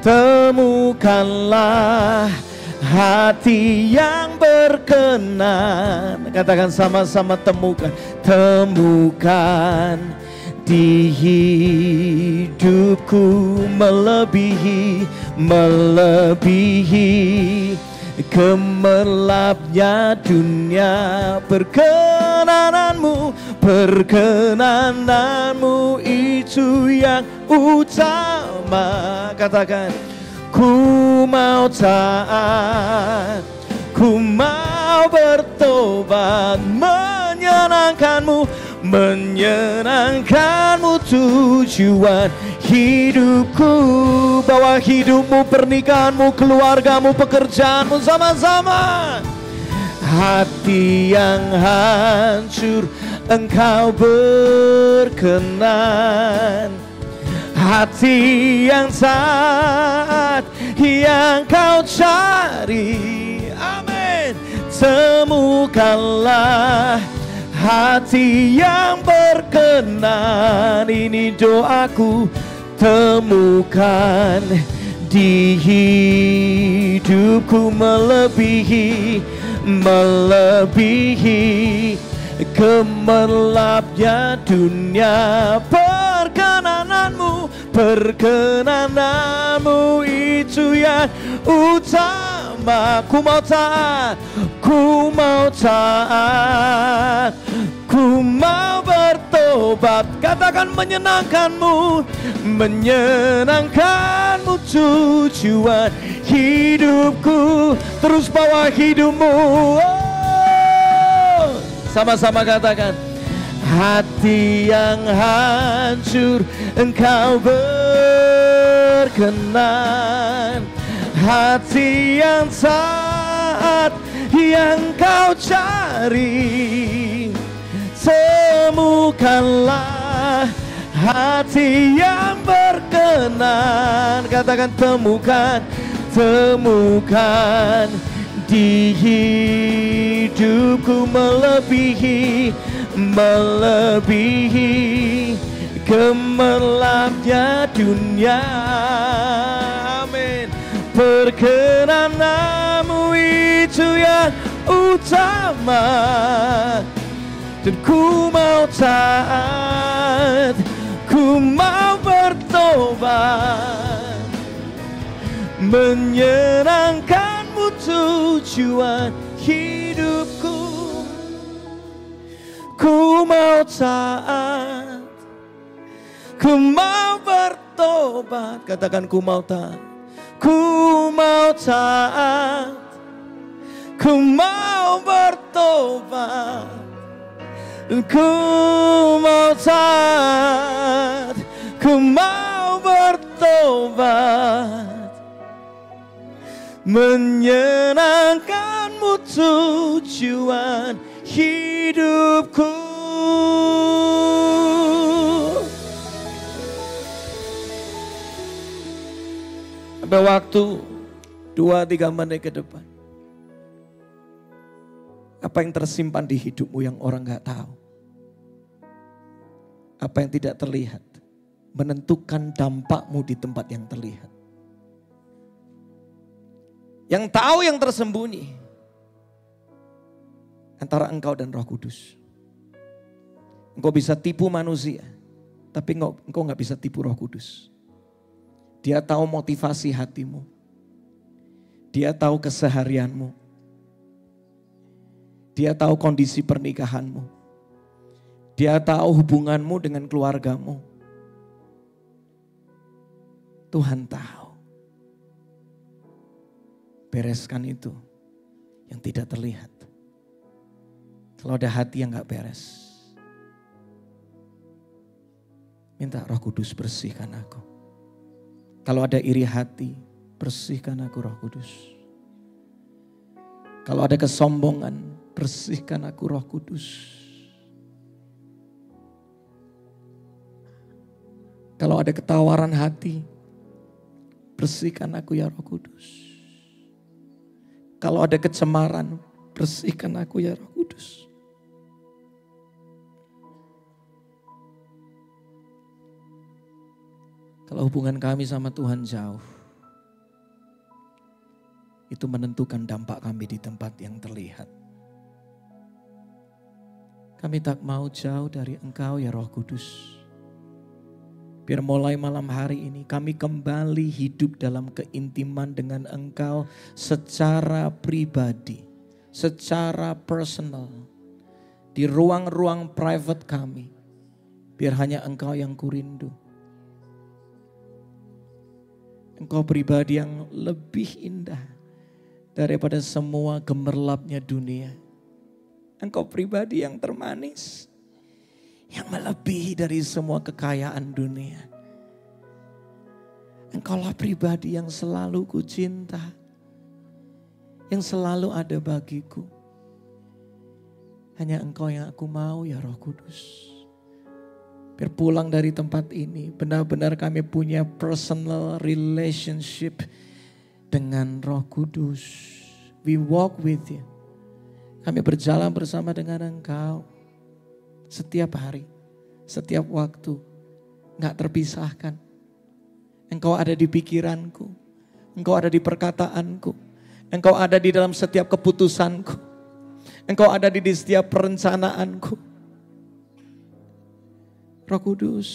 Temukanlah hati yang berkenan. Katakan sama-sama, temukan. Temukan di hidupku, melebihi gemerlapnya dunia. Perkenananmu itu yang utama. Katakan, ku mau taat, ku mau bertobat, menyenangkanmu tujuan hidupku. Bawa hidupmu, pernikahanmu, keluargamu, pekerjaanmu sama-sama. Hati yang hancur Engkau berkenan, hati yang taat yang Kau cari. Amin. Temukanlah hati yang berkenan. Ini doaku. Temukan di hidupku, melebihi gemerlapnya dunia. Perkenananmu itu yang utama. Ku mau taat, ku mau bertobat. Katakan, menyenangkanmu tujuan hidupku. Terus bawa hidupmu. Oh, sama-sama katakan, hati yang hancur Engkau berkenan, hati yang taat yang Kau cari. temukanlah hati yang berkenan. Katakan temukan, temukan di hidupku melebihi gemerlapnya dunia. Amin. Perkenanmu itu yang utama, dan ku mau taat, ku mau bertobat. Menyenangkanmu tujuan hidupku. Ku mau taat, ku mau bertobat. Katakan ku mau taat, ku mau taat, ku mau bertobat. Ku mau taat, ku mau bertobat. Menyenangkanmu tujuan hidupku. Sampai waktu 2-3 menit ke depan, apa yang tersimpan di hidupmu yang orang gak tahu? Apa yang tidak terlihat menentukan dampakmu di tempat yang terlihat. Yang tahu yang tersembunyi antara engkau dan Roh Kudus. Engkau bisa tipu manusia, tapi engkau gak bisa tipu Roh Kudus. Dia tahu motivasi hatimu. Dia tahu keseharianmu. Dia tahu kondisi pernikahanmu. Dia tahu hubunganmu dengan keluargamu. Tuhan tahu. Bereskan itu yang tidak terlihat. Kalau ada hati yang gak beres, minta Roh Kudus bersihkan aku. Kalau ada iri hati, bersihkan aku Roh Kudus. Kalau ada kesombongan, bersihkan aku Roh Kudus. Kalau ada ketawaran hati, bersihkan aku ya Roh Kudus. Kalau ada kecemaran, bersihkan aku ya Roh Kudus. Kalau hubungan kami sama Tuhan jauh, itu menentukan dampak kami di tempat yang terlihat. Kami tak mau jauh dari Engkau ya Roh Kudus. Biar mulai malam hari ini kami kembali hidup dalam keintiman dengan Engkau secara pribadi, secara personal. Di ruang-ruang private kami, biar hanya Engkau yang kurindu. Engkau pribadi yang lebih indah daripada semua gemerlapnya dunia. Engkau pribadi yang termanis, yang melebihi dari semua kekayaan dunia. Engkaulah pribadi yang selalu ku cinta, yang selalu ada bagiku. Hanya Engkau yang aku mau ya Roh Kudus. Biar pulang dari tempat ini benar-benar kami punya personal relationship dengan Roh Kudus. We walk with you. Kami berjalan bersama dengan Engkau. Setiap hari, setiap waktu, gak terpisahkan. Engkau ada di pikiranku, Engkau ada di perkataanku, Engkau ada di dalam setiap keputusanku, Engkau ada di setiap perencanaanku. Roh Kudus,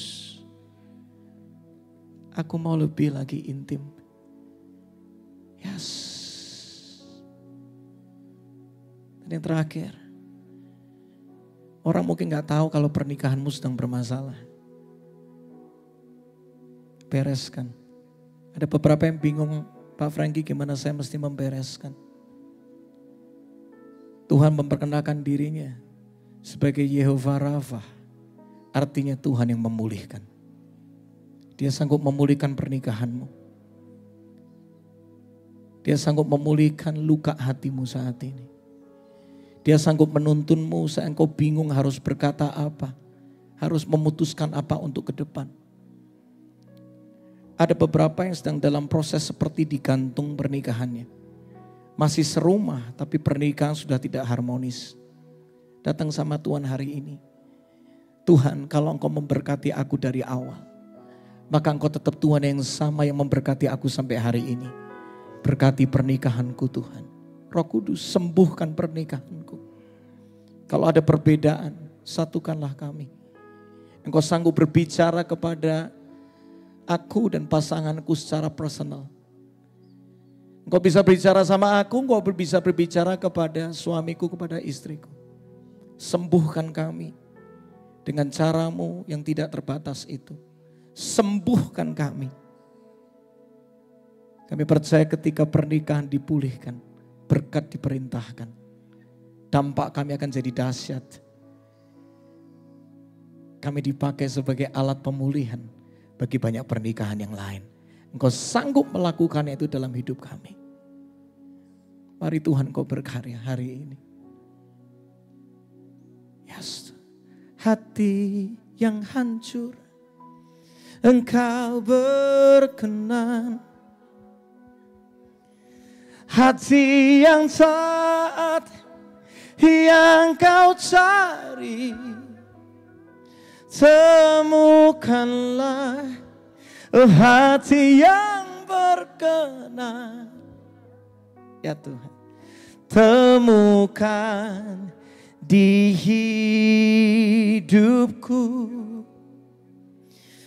aku mau lebih lagi intim. Yes. Dan yang terakhir, orang mungkin gak tahu kalau pernikahanmu sedang bermasalah. Bereskan. Ada beberapa yang bingung, Pak Franky gimana saya mesti membereskan. Tuhan memperkenalkan dirinya sebagai Yehovah Rafa. Artinya Tuhan yang memulihkan. Dia sanggup memulihkan pernikahanmu. Dia sanggup memulihkan luka hatimu saat ini. Dia sanggup menuntunmu saat engkau bingung harus berkata apa. Harus memutuskan apa untuk ke depan. Ada beberapa yang sedang dalam proses seperti digantung pernikahannya. Masih serumah tapi pernikahan sudah tidak harmonis. Datang sama Tuhan hari ini. Tuhan, kalau engkau memberkati aku dari awal, maka engkau tetap Tuhan yang sama yang memberkati aku sampai hari ini. Berkati pernikahanku Tuhan. Roh Kudus, sembuhkan pernikahanku. Kalau ada perbedaan, satukanlah kami. Engkau sanggup berbicara kepada aku dan pasanganku secara personal. Engkau bisa berbicara sama aku, engkau bisa berbicara kepada suamiku, kepada istriku. Sembuhkan kami dengan caramu yang tidak terbatas itu. Sembuhkan kami. Kami percaya ketika pernikahan dipulihkan, berkat diperintahkan, dampak kami akan jadi dahsyat. Kami dipakai sebagai alat pemulihan bagi banyak pernikahan yang lain. Engkau sanggup melakukannya itu dalam hidup kami. Mari Tuhan kau berkarya hari ini. Yes. Hati yang hancur, Engkau berkenan. Hati yang taat, yang kau cari, temukanlah hati yang berkenan. Ya Tuhan, temukan di hidupku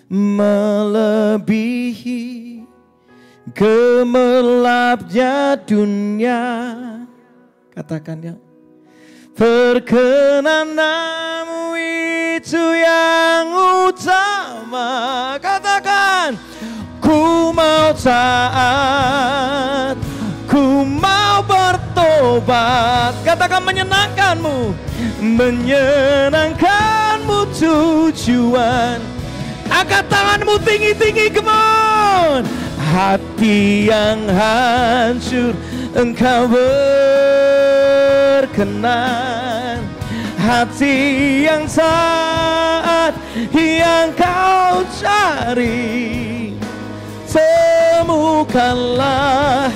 melebihi gemerlapnya dunia. Katakan ya. Perkenananmu itu yang utama. Katakan, ku mau taat, ku mau bertobat. Katakan, menyenangkanmu, menyenangkanmu tujuan. Angkat tanganmu tinggi-tinggi, come on. Hati yang hancur, Engkau berkenan. Hati yang taat, yang kau cari, temukanlah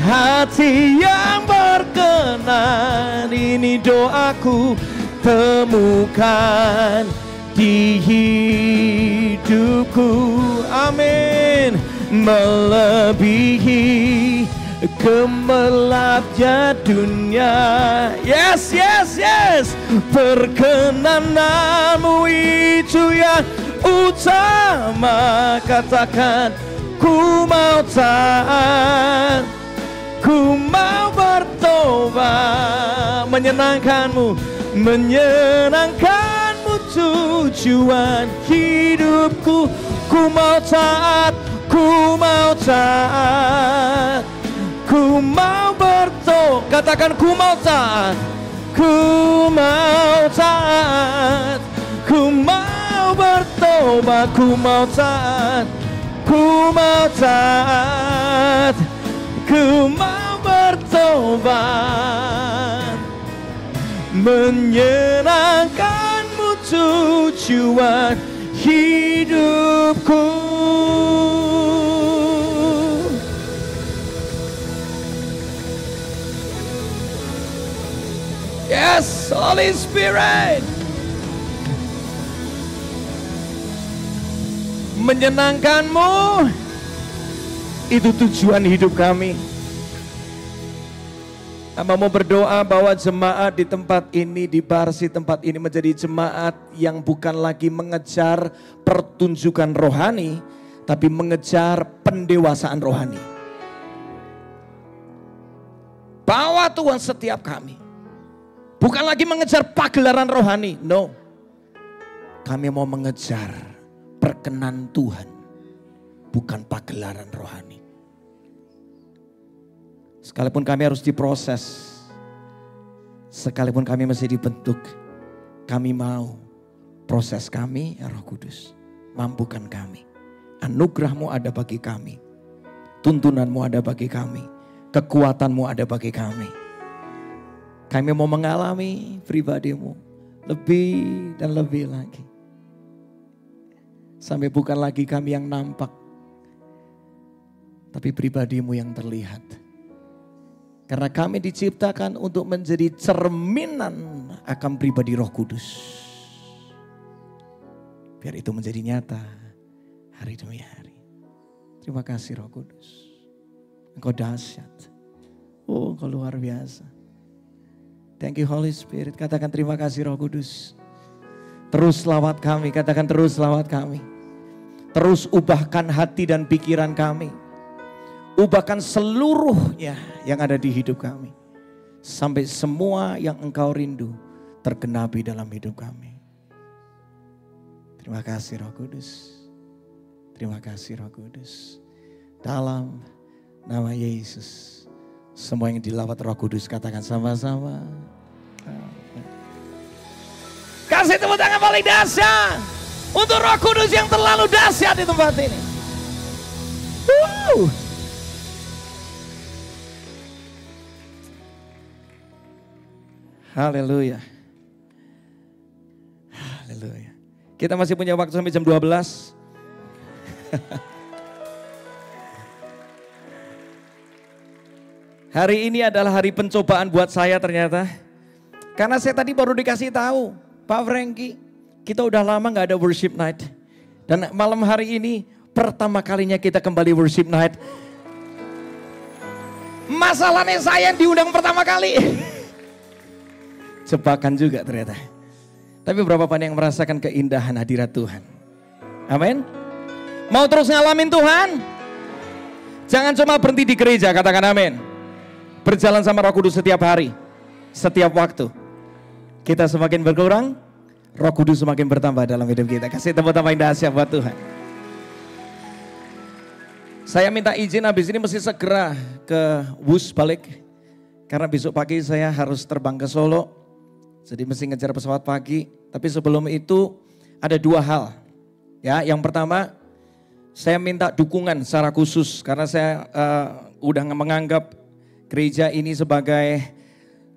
hati yang berkenan. Ini doaku, temukan di hidupku, amin. Melebihi gemerlapnya dunia. Yes, yes, yes. Perkenananmu itu yang utama. Katakan, ku mau taat, ku mau bertobat. Menyenangkanmu, menyenangkanmu tujuan hidupku. Ku mau taat, ku mau taat, ku mau bertobat. Katakan, ku mau taat, ku mau taat, ku mau bertobat. Ku mau taat, ku mau taat, ku mau bertobat. Menyenangkanmu tujuan hidupku. Yes, Holy Spirit. Menyenangkanmu, itu tujuan hidup kami. Hamba mau berdoa bahwa jemaat di tempat ini, di Barsi tempat ini menjadi jemaat yang bukan lagi mengejar pertunjukan rohani, tapi mengejar pendewasaan rohani. Bawa Tuhan setiap kami. Bukan lagi mengejar pagelaran rohani, no. Kami mau mengejar perkenan Tuhan, bukan pagelaran rohani. Sekalipun kami harus diproses, sekalipun kami masih dibentuk, kami mau proses kami, ya Roh Kudus. Mampukan kami. Anugerah-Mu ada bagi kami. Tuntunanmu ada bagi kami. Kekuatanmu ada bagi kami. Kami mau mengalami pribadi-Mu lebih dan lebih lagi. Sampai bukan lagi kami yang nampak, tapi pribadi-Mu yang terlihat. Karena kami diciptakan untuk menjadi cerminan akan pribadi Roh Kudus. Biar itu menjadi nyata hari demi hari. Terima kasih Roh Kudus. Engkau dahsyat. Oh, Engkau luar biasa. Thank you Holy Spirit. Katakan terima kasih Roh Kudus. Terus lawat kami, katakan terus lawat kami. Terus ubahkan hati dan pikiran kami. Ubahkan seluruhnya yang ada di hidup kami. Sampai semua yang Engkau rindu tergenapi dalam hidup kami. Terima kasih Roh Kudus. Terima kasih Roh Kudus. Dalam nama Yesus. Semua yang dilawat Roh Kudus katakan sama-sama. Kasih tepuk tangan paling dahsyat untuk Roh Kudus yang terlalu dahsyat di tempat ini. Haleluya. Haleluya. Kita masih punya waktu sampai jam 12. Hari ini adalah hari pencobaan buat saya ternyata. Karena saya tadi baru dikasih tahu, Pak Franky, kita udah lama gak ada worship night. Dan malam hari ini pertama kalinya kita kembali worship night. Masalahnya saya yang diundang pertama kali. Jebakan juga ternyata. Tapi berapa banyak yang merasakan keindahan hadirat Tuhan. Amin. Mau terus ngalamin Tuhan? Jangan cuma berhenti di gereja, katakan amin. Berjalan sama Roh Kudus setiap hari, setiap waktu. Kita semakin berkurang, Roh Kudus semakin bertambah dalam hidup kita. Kasih tepuk tangan yang dahsyat buat Tuhan. Saya minta izin habis ini mesti segera ke Wus balik. Karena besok pagi saya harus terbang ke Solo. Jadi mesti ngejar pesawat pagi. Tapi sebelum itu ada dua hal. Ya, yang pertama saya minta dukungan secara khusus. Karena saya udah menganggap gereja ini sebagai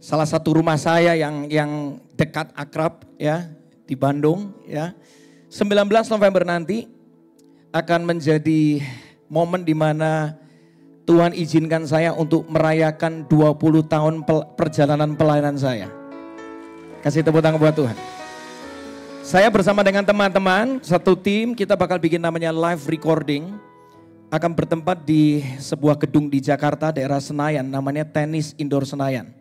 salah satu rumah saya yang dekat akrab ya di Bandung ya. 19 November nanti akan menjadi momen di mana Tuhan izinkan saya untuk merayakan 20 tahun perjalanan pelayanan saya. Kasih tepuk tangan buat Tuhan. Saya bersama dengan teman-teman satu tim, kita bakal bikin namanya live recording. Akan bertempat di sebuah gedung di Jakarta, daerah Senayan, namanya Tenis Indoor Senayan.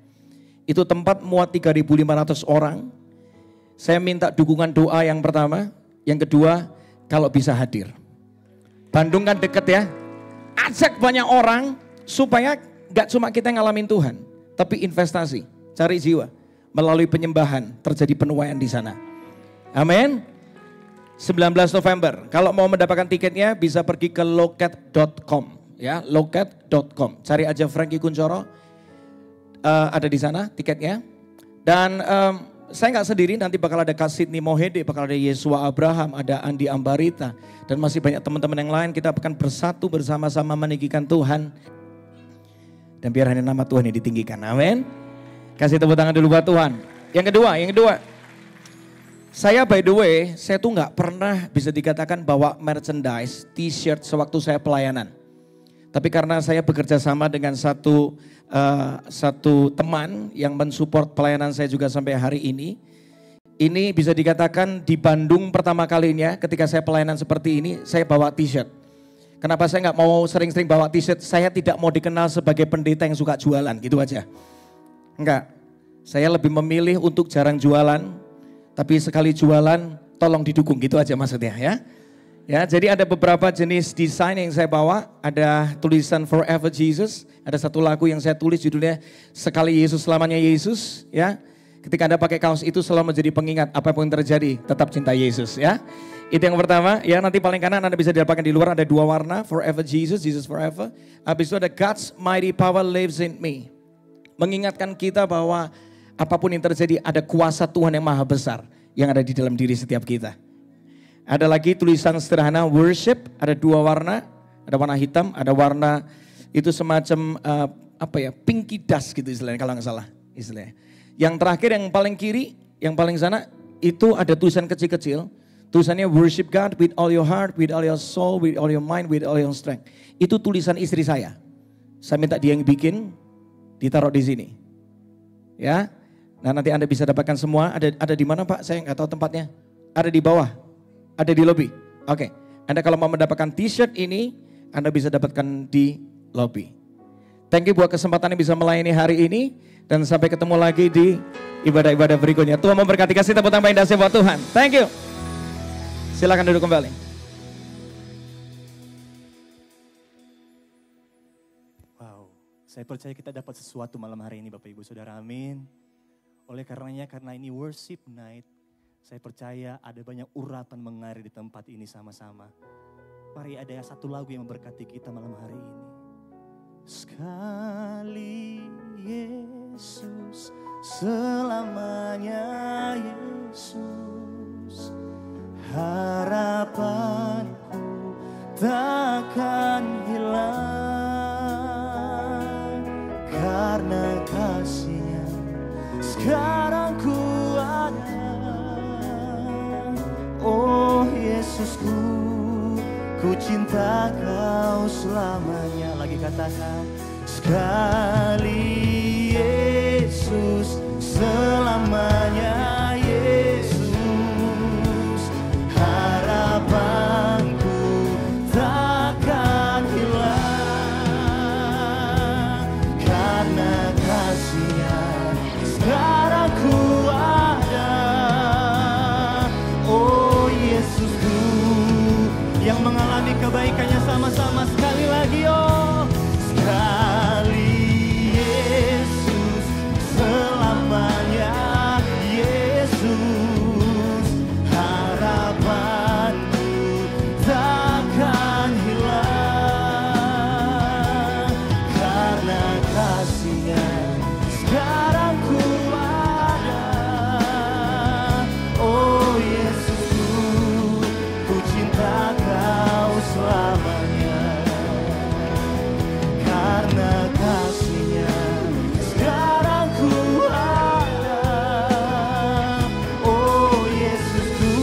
Itu tempat muat 3.500 orang. Saya minta dukungan doa yang pertama. Yang kedua, kalau bisa hadir. Bandung kan deket ya. Ajak banyak orang supaya gak cuma kita ngalamin Tuhan. Tapi investasi, cari jiwa. Melalui penyembahan terjadi penuaian di sana. Amin. 19 November. Kalau mau mendapatkan tiketnya bisa pergi ke loket.com ya, loket.com. Cari aja Franky Kunchoro. Ada di sana tiketnya. Dan saya nggak sendiri, nanti bakal ada Kak Sidney Mohede, bakal ada Yesua Abraham, ada Andi Ambarita dan masih banyak teman-teman yang lain. Kita akan bersatu bersama-sama meninggikan Tuhan. Dan biar hanya nama Tuhan yang ditinggikan. Amin. Kasih tepuk tangan dulu buat Tuhan. Yang kedua. Saya by the way, saya tuh nggak pernah bisa dikatakan bawa merchandise, t-shirt sewaktu saya pelayanan. Tapi karena saya bekerja sama dengan satu teman yang mensupport pelayanan saya juga sampai hari ini. Ini bisa dikatakan di Bandung pertama kalinya ketika saya pelayanan seperti ini, saya bawa t-shirt. Kenapa saya nggak mau sering-sering bawa t-shirt? Saya tidak mau dikenal sebagai pendeta yang suka jualan, gitu aja. Enggak, saya lebih memilih untuk jarang jualan. Tapi sekali jualan tolong didukung, gitu aja maksudnya ya. Ya, jadi ada beberapa jenis desain yang saya bawa. Ada tulisan Forever Jesus. Ada satu lagu yang saya tulis judulnya Sekali Yesus Selamanya Yesus. Ya, ketika Anda pakai kaos itu selalu menjadi pengingat apapun yang terjadi tetap cinta Yesus ya. Itu yang pertama. Ya, nanti paling kanan Anda bisa dapatkan di luar ada dua warna, Forever Jesus, Jesus Forever. Habis itu ada God's Mighty Power Lives in Me. Mengingatkan kita bahwa apapun yang terjadi ada kuasa Tuhan yang maha besar yang ada di dalam diri setiap kita. Ada lagi tulisan sederhana worship, ada dua warna, ada warna hitam, ada warna itu semacam pinky dust gitu istilahnya kalau nggak salah istilahnya. Yang terakhir yang paling kiri, yang paling sana itu ada tulisan kecil-kecil. Tulisannya worship God with all your heart, with all your soul, with all your mind, with all your strength. Itu tulisan istri saya. Saya minta dia yang bikin, ditaruh di sini. Ya. Nah, nanti Anda bisa dapatkan semua. Ada di mana Pak? Saya nggak tahu tempatnya. Ada di bawah. Ada di lobby. Oke. Anda kalau mau mendapatkan t-shirt ini, Anda bisa dapatkan di lobby. Thank you buat kesempatan yang bisa melayani hari ini. Dan sampai ketemu lagi di ibadah-ibadah berikutnya. Tuhan memberkati. Kasih tepuk tangan indah buat Tuhan. Thank you. Silakan duduk kembali. Wow, saya percaya kita dapat sesuatu malam hari ini Bapak Ibu Saudara, amin. Oleh karenanya, karena ini worship night, saya percaya ada banyak urapan mengalir di tempat ini sama-sama. Mari ada satu lagu yang memberkati kita malam hari ini. Sekali Yesus, selamanya Yesus, harapanku takkan hilang, karena kasih-Nya sekarang ku ada. Oh Yesusku, ku cinta Kau selamanya. Lagi katakan, sekali Yesus, selamanya Yesus, harapanku takkan hilang, karena kasih-Nya sekarang ku ada. Oh Yesusku, yang mengalami kebaikannya sama-sama sekali lagi. Oh sekali Yesus, selamanya Yesus, harapanku takkan hilang, karena kasih-Nya sekarang ku ada. Oh Yesusku, ku cinta Kau selamanya, karena kasih-Nya sekarang ku ada. Oh Yesusku,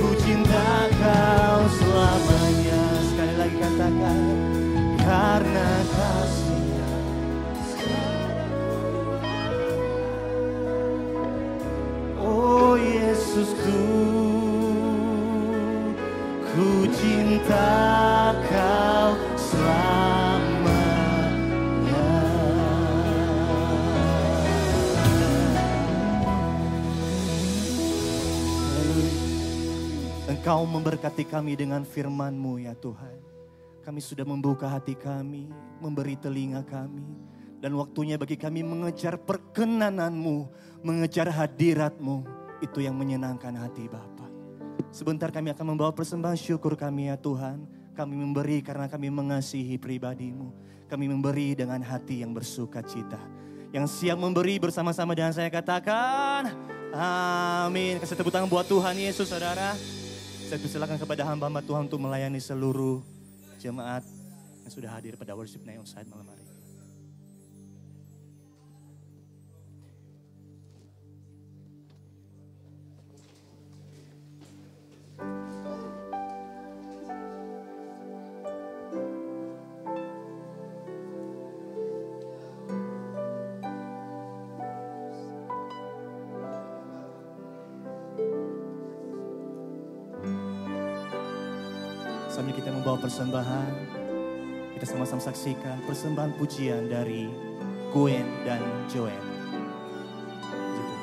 ku cinta Kau selamanya. Sekali lagi katakan, karena kasih-Nya sekarang ku ada. Oh Yesusku, ku cinta Kau selamanya. Engkau memberkati kami dengan firman-Mu ya Tuhan. Kami sudah membuka hati kami, memberi telinga kami. Dan waktunya bagi kami mengejar perkenanan-Mu, mengejar hadirat-Mu. Itu yang menyenangkan hati Bapa. Sebentar kami akan membawa persembahan syukur kami ya Tuhan. Kami memberi karena kami mengasihi pribadi-Mu. Kami memberi dengan hati yang bersuka cita. Yang siap memberi bersama-sama dengan saya katakan, amin. Kasih tepuk tangan buat Tuhan Yesus saudara. Saya persilakan kepada hamba-hamba Tuhan untuk melayani seluruh jemaat yang sudah hadir pada worship night onsite malam hari. Sambil kita membawa persembahan, kita sama-sama saksikan persembahan pujian dari Gwen dan Joen. Gitu.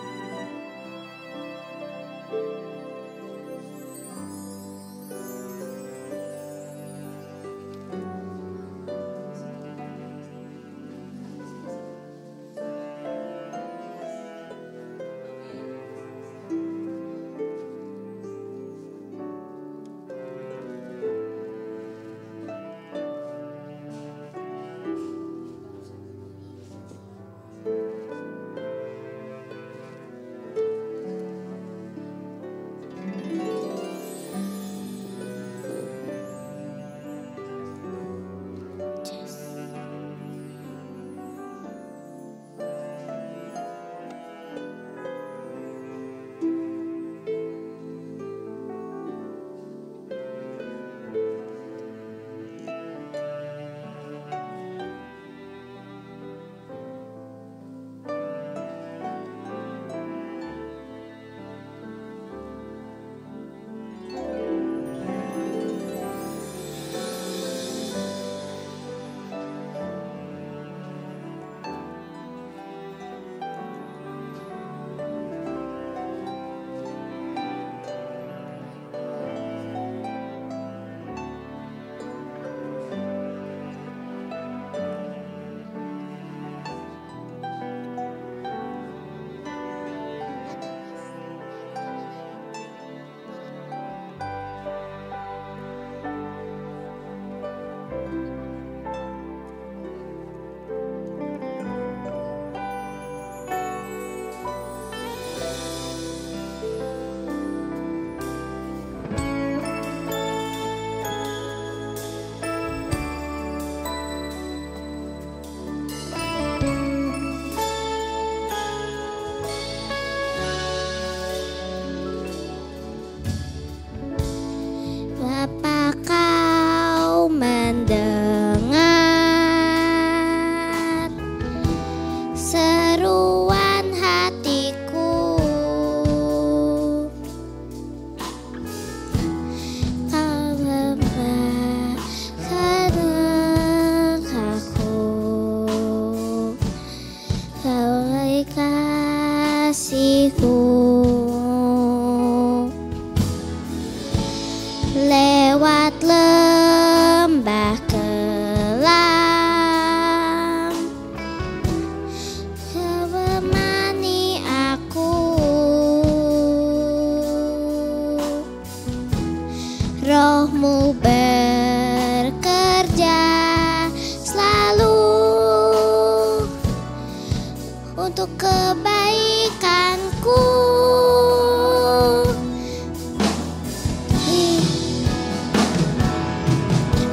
untuk kebaikanku.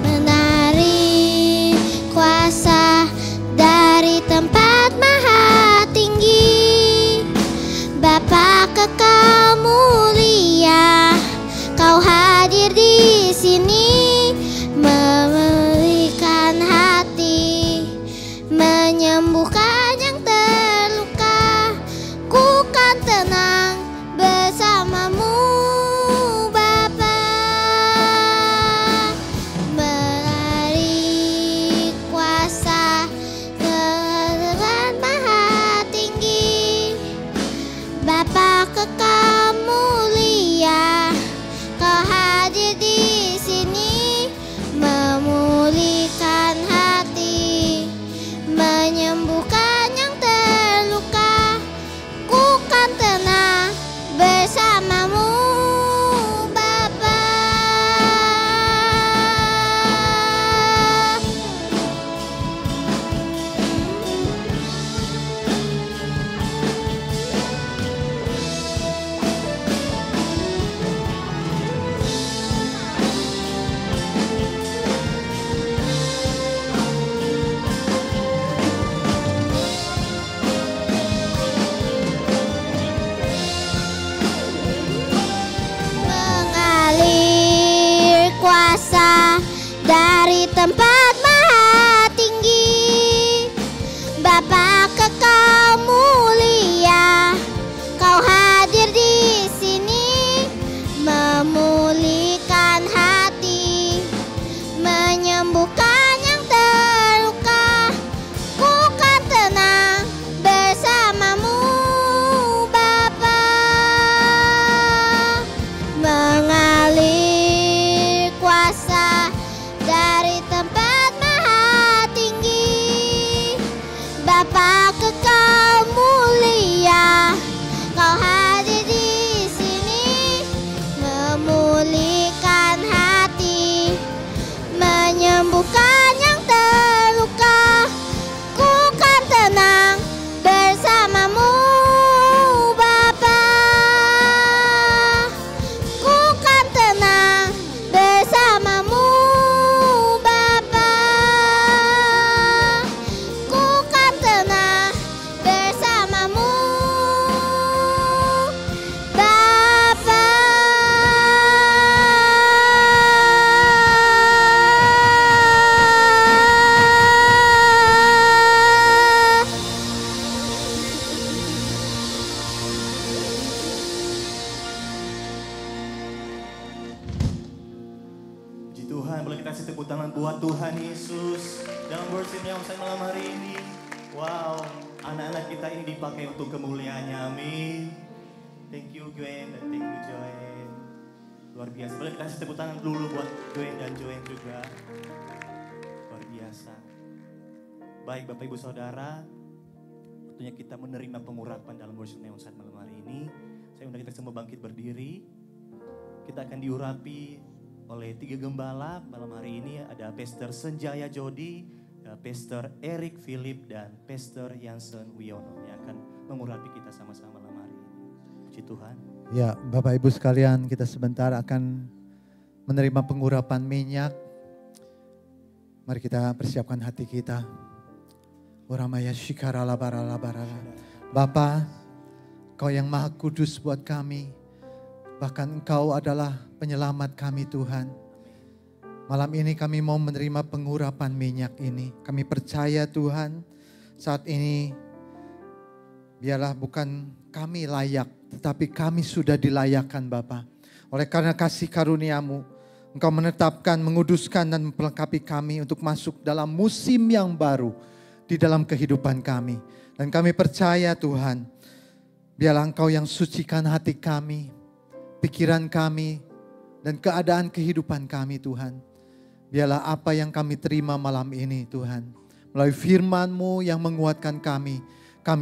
Menarik kuasa dari tempat maha tinggi, Bapa kekal mulia, Kau hadir di sini, memulihkan hati, menyembuhkan yang terluka. Ku kan tenang bersamamu, Bapa. Menarik kuasa Tuhan maha tinggi, Bapa kekal mulia, Kau hadir di sini, memulihkan hati, menyembuhkan yang terluka. Ku kan tenang bersamamu, Bapa. Mengalir kuasa dari tempat maha tinggi, Bapa kekal mulia, Kau hadir di sini, memulihkan hati, menyembuhkan yang terluka. Ku kan tenang bersamamu, Bapa. Mengalir kuasa dari tempat maha tinggi, Bapa kekal mulia, Kau hadir di sini, memulihkan hati, menyembuhkan yang terluka. Ku kan tenang bersamamu, Bapa. Ku kan tenang bersamamu, Bapa. Ku kan tenang bersamamu, Bapa. Puji Tuhan, boleh kita kasih tepuk tangan buat Tuhan Yesus dalam worship-Nya usai malam hari ini. Wow, anak-anak kita ini dipakai untuk kemuliaannya, amin. Thank you Gwen dan thank you Joen. Luar biasa, boleh kita kasih tepuk tangan dulu buat Gwen dan Joen juga. Luar biasa. Baik Bapak Ibu Saudara, waktunya kita menerima pengurapan dalam worship-Nya usai malam hari ini. Saya undang kita semua bangkit berdiri. Kita akan diurapi oleh 3 gembala malam hari ini. Ada Pastor Senjaya Jodi, Pastor Eric Philip, dan Pastor Yansen Wiono yang akan mengurapi kita sama-sama malam hari ini. Puji Tuhan. Ya, Bapak Ibu sekalian, kita sebentar akan menerima pengurapan minyak. Mari kita persiapkan hati kita. Uramaya shikarala barala barala. Bapa, Kau yang maha kudus buat kami. Bahkan Engkau adalah penyelamat kami Tuhan. Malam ini kami mau menerima pengurapan minyak ini. Kami percaya Tuhan, saat ini biarlah bukan kami layak, tetapi kami sudah dilayakkan Bapa. Oleh karena kasih karunia-Mu, Engkau menetapkan, menguduskan dan memperlengkapi kami untuk masuk dalam musim yang baru di dalam kehidupan kami. Dan kami percaya Tuhan, biarlah Engkau yang sucikan hati kami, pikiran kami, dan keadaan kehidupan kami Tuhan. Biarlah apa yang kami terima malam ini Tuhan, melalui firman-Mu yang menguatkan kami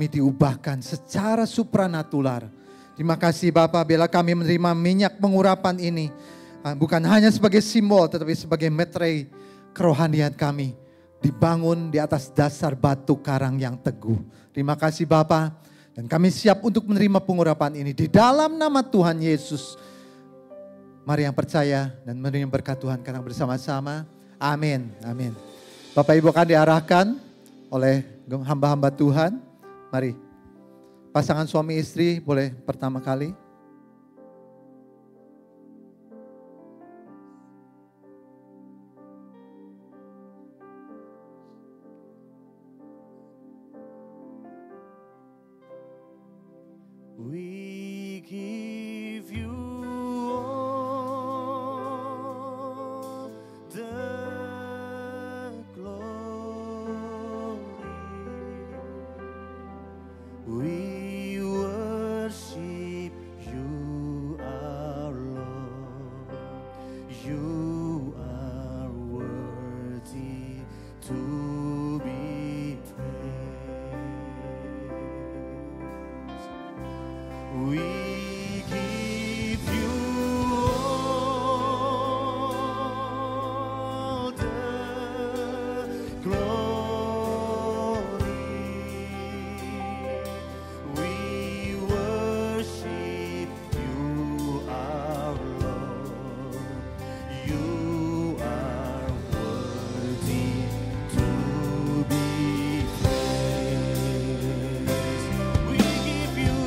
diubahkan secara supranatural. Terima kasih Bapa, biarlah kami menerima minyak pengurapan ini, bukan hanya sebagai simbol, tetapi sebagai meterai kerohanian kami dibangun di atas dasar batu karang yang teguh. Terima kasih Bapa, dan kami siap untuk menerima pengurapan ini di dalam nama Tuhan Yesus. Mari yang percaya dan menerima berkat Tuhan karena bersama-sama. Amin. Amin. Bapak Ibu akan diarahkan oleh hamba-hamba Tuhan. Mari pasangan suami istri boleh pertama kali. We give you all the glory. We worship you, our Lord. You are worthy to be praised. We give you all the glory. We worship you, our Lord. You are worthy to be praised. We give you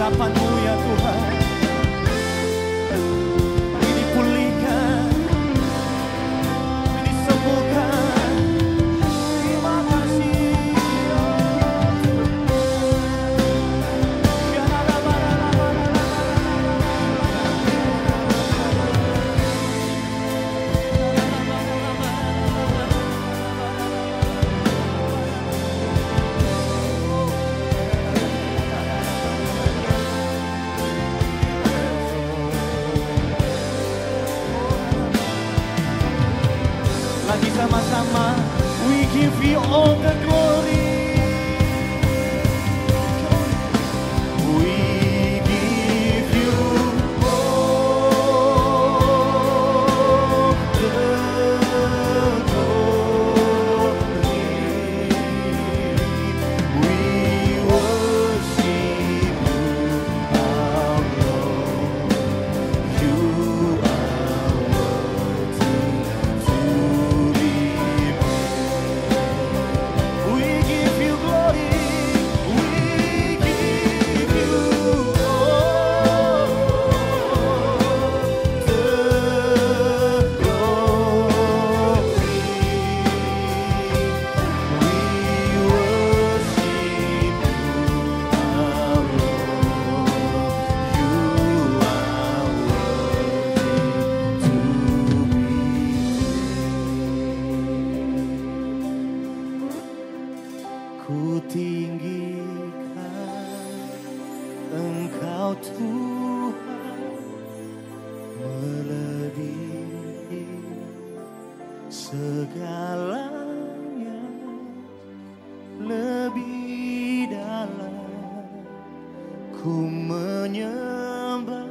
urapan-Mu ya Tuhan. Ini pulihkan, ini sembuhkan. Terima kasih. Lagi sama-sama, we give you all the glory. We give you all the glory. We worship you, our Lord. You are worthy to be praised. We give you glory. We give you all the glory. We worship you, our Lord. You are worthy to be Ku tinggikan Engkau Tuhan, melebihi segalanya, lebih dalam ku menyembah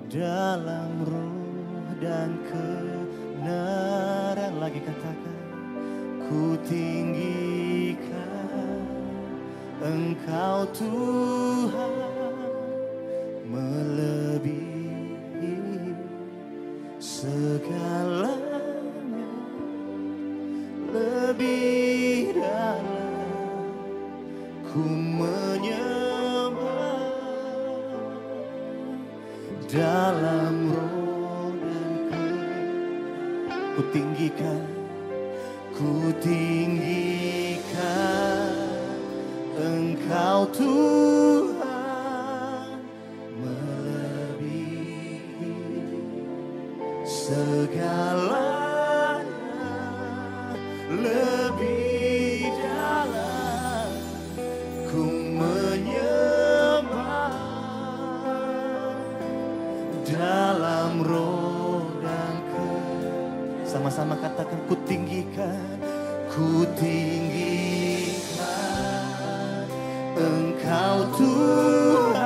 dalam roh dan kebenaran. Lagi katakan, ku tinggikan Engkau Tuhan, melebihi segalanya, lebih dalam ku menyembah dalam roh dan ku tinggikan. Ku tinggikan Engkau Tuhan, melebihi segalanya, lebih dalam ku menyembah dalam roh dan sama-sama katakan, ku tinggikan Engkau Tuhan,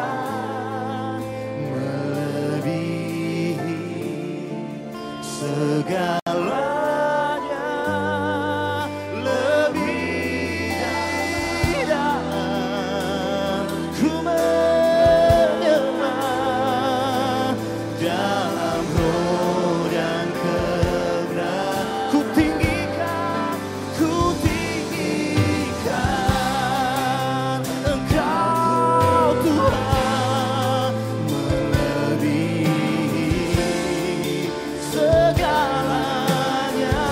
melebihi segalanya, lebih dalam ku menyembah dalam roh dan kebenaran. Ku tinggikan Engkau Tuhan, melebihi segalanya,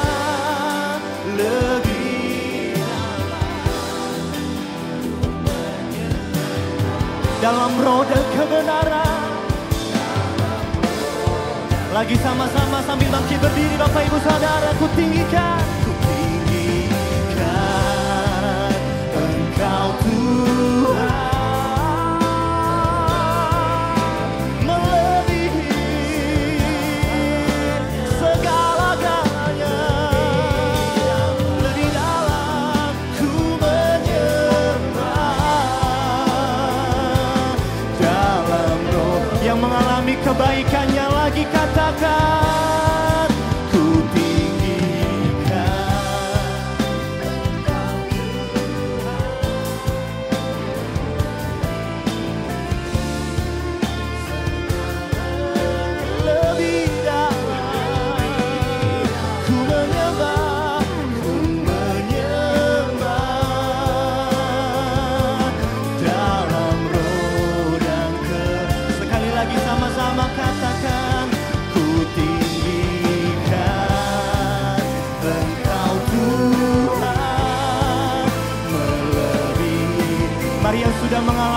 lebih dalam roh dan kebenaran. Lagi sama-sama sambil bangkit berdiri Bapak Ibu Saudara, ku tinggikan Engkau Tuhan, melebihi segala-galanya, lebih dalam ku menyembah dalam roh yang mengalami kebaikannya. Lagi katakan, ku tinggikan lebih dalam ku menyembah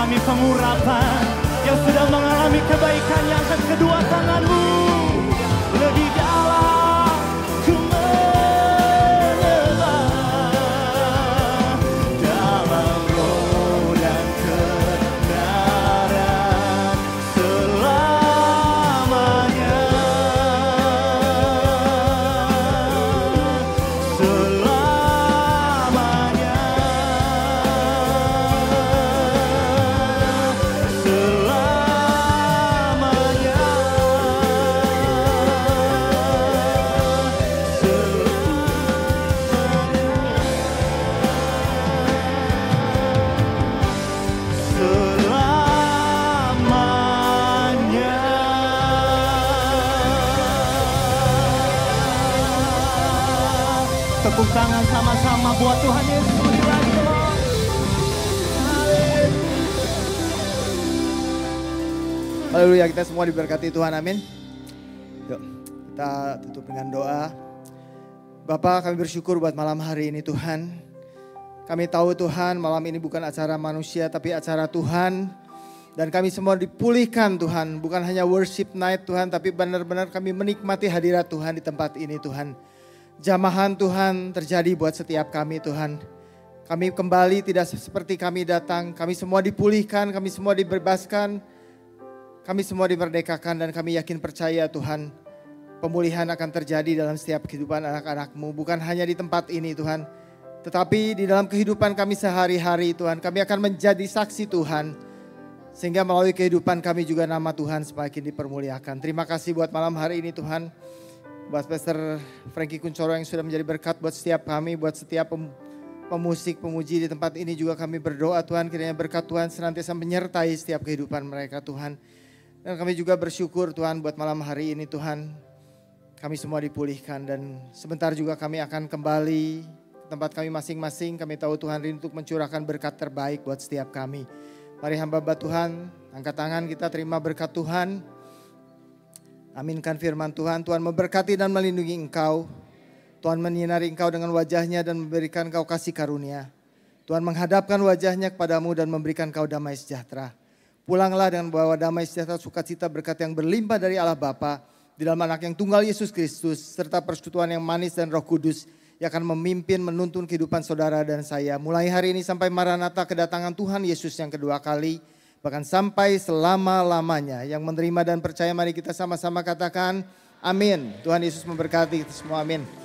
mengalami pengurapan, yang sedang mengalami kebaikan, yang angkat kedua tanganmu. Lebih dalam ku menyembah, dalam roh dan kebenaran selamanya. Selamanya. Selamanya. Selamanya. Tepuk tangan sama-sama buat Tuhan Yesus lebih lagi, Lord. Haleluya, kita semua diberkati Tuhan, amin. Yuk, kita tutup dengan doa. Bapa, kami bersyukur buat malam hari ini Tuhan. Kami tahu Tuhan, malam ini bukan acara manusia tapi acara Tuhan. Dan kami semua dipulihkan Tuhan, bukan hanya worship night Tuhan, tapi benar-benar kami menikmati hadirat Tuhan di tempat ini Tuhan. Jamahan Tuhan terjadi buat setiap kami Tuhan. Kami kembali tidak seperti kami datang, kami semua dipulihkan, kami semua dibebaskan. Kami semua dimerdekakan dan kami yakin percaya Tuhan, pemulihan akan terjadi dalam setiap kehidupan anak-anak-Mu. Bukan hanya di tempat ini Tuhan, tetapi di dalam kehidupan kami sehari-hari Tuhan. Kami akan menjadi saksi Tuhan, sehingga melalui kehidupan kami juga nama Tuhan semakin dipermuliakan. Terima kasih buat malam hari ini Tuhan. Buat Pastor Frankie Kuncoro yang sudah menjadi berkat buat setiap kami, buat setiap pemusik, pemuji di tempat ini juga kami berdoa Tuhan. Kiranya berkat Tuhan senantiasa menyertai setiap kehidupan mereka Tuhan. Dan kami juga bersyukur Tuhan buat malam hari ini Tuhan. Kami semua dipulihkan dan sebentar juga kami akan kembali ke tempat kami masing-masing. Kami tahu Tuhan rindu untuk mencurahkan berkat terbaik buat setiap kami. Mari hamba-hamba Tuhan, angkat tangan kita terima berkat Tuhan. Aminkan firman Tuhan. Tuhan memberkati dan melindungi engkau. Tuhan menyinari engkau dengan wajahnya dan memberikan engkau kasih karunia. Tuhan menghadapkan wajahnya kepadamu dan memberikan engkau damai sejahtera. Pulanglah dengan bawa damai sejahtera, sukacita, berkat yang berlimpah dari Allah Bapa di dalam anak yang tunggal Yesus Kristus, serta persekutuan yang manis dan Roh Kudus yang akan memimpin menuntun kehidupan saudara dan saya. Mulai hari ini sampai Maranatha kedatangan Tuhan Yesus yang kedua kali, bahkan sampai selama-lamanya. Yang menerima dan percaya mari kita sama-sama katakan amin. Tuhan Yesus memberkati kita semua, amin.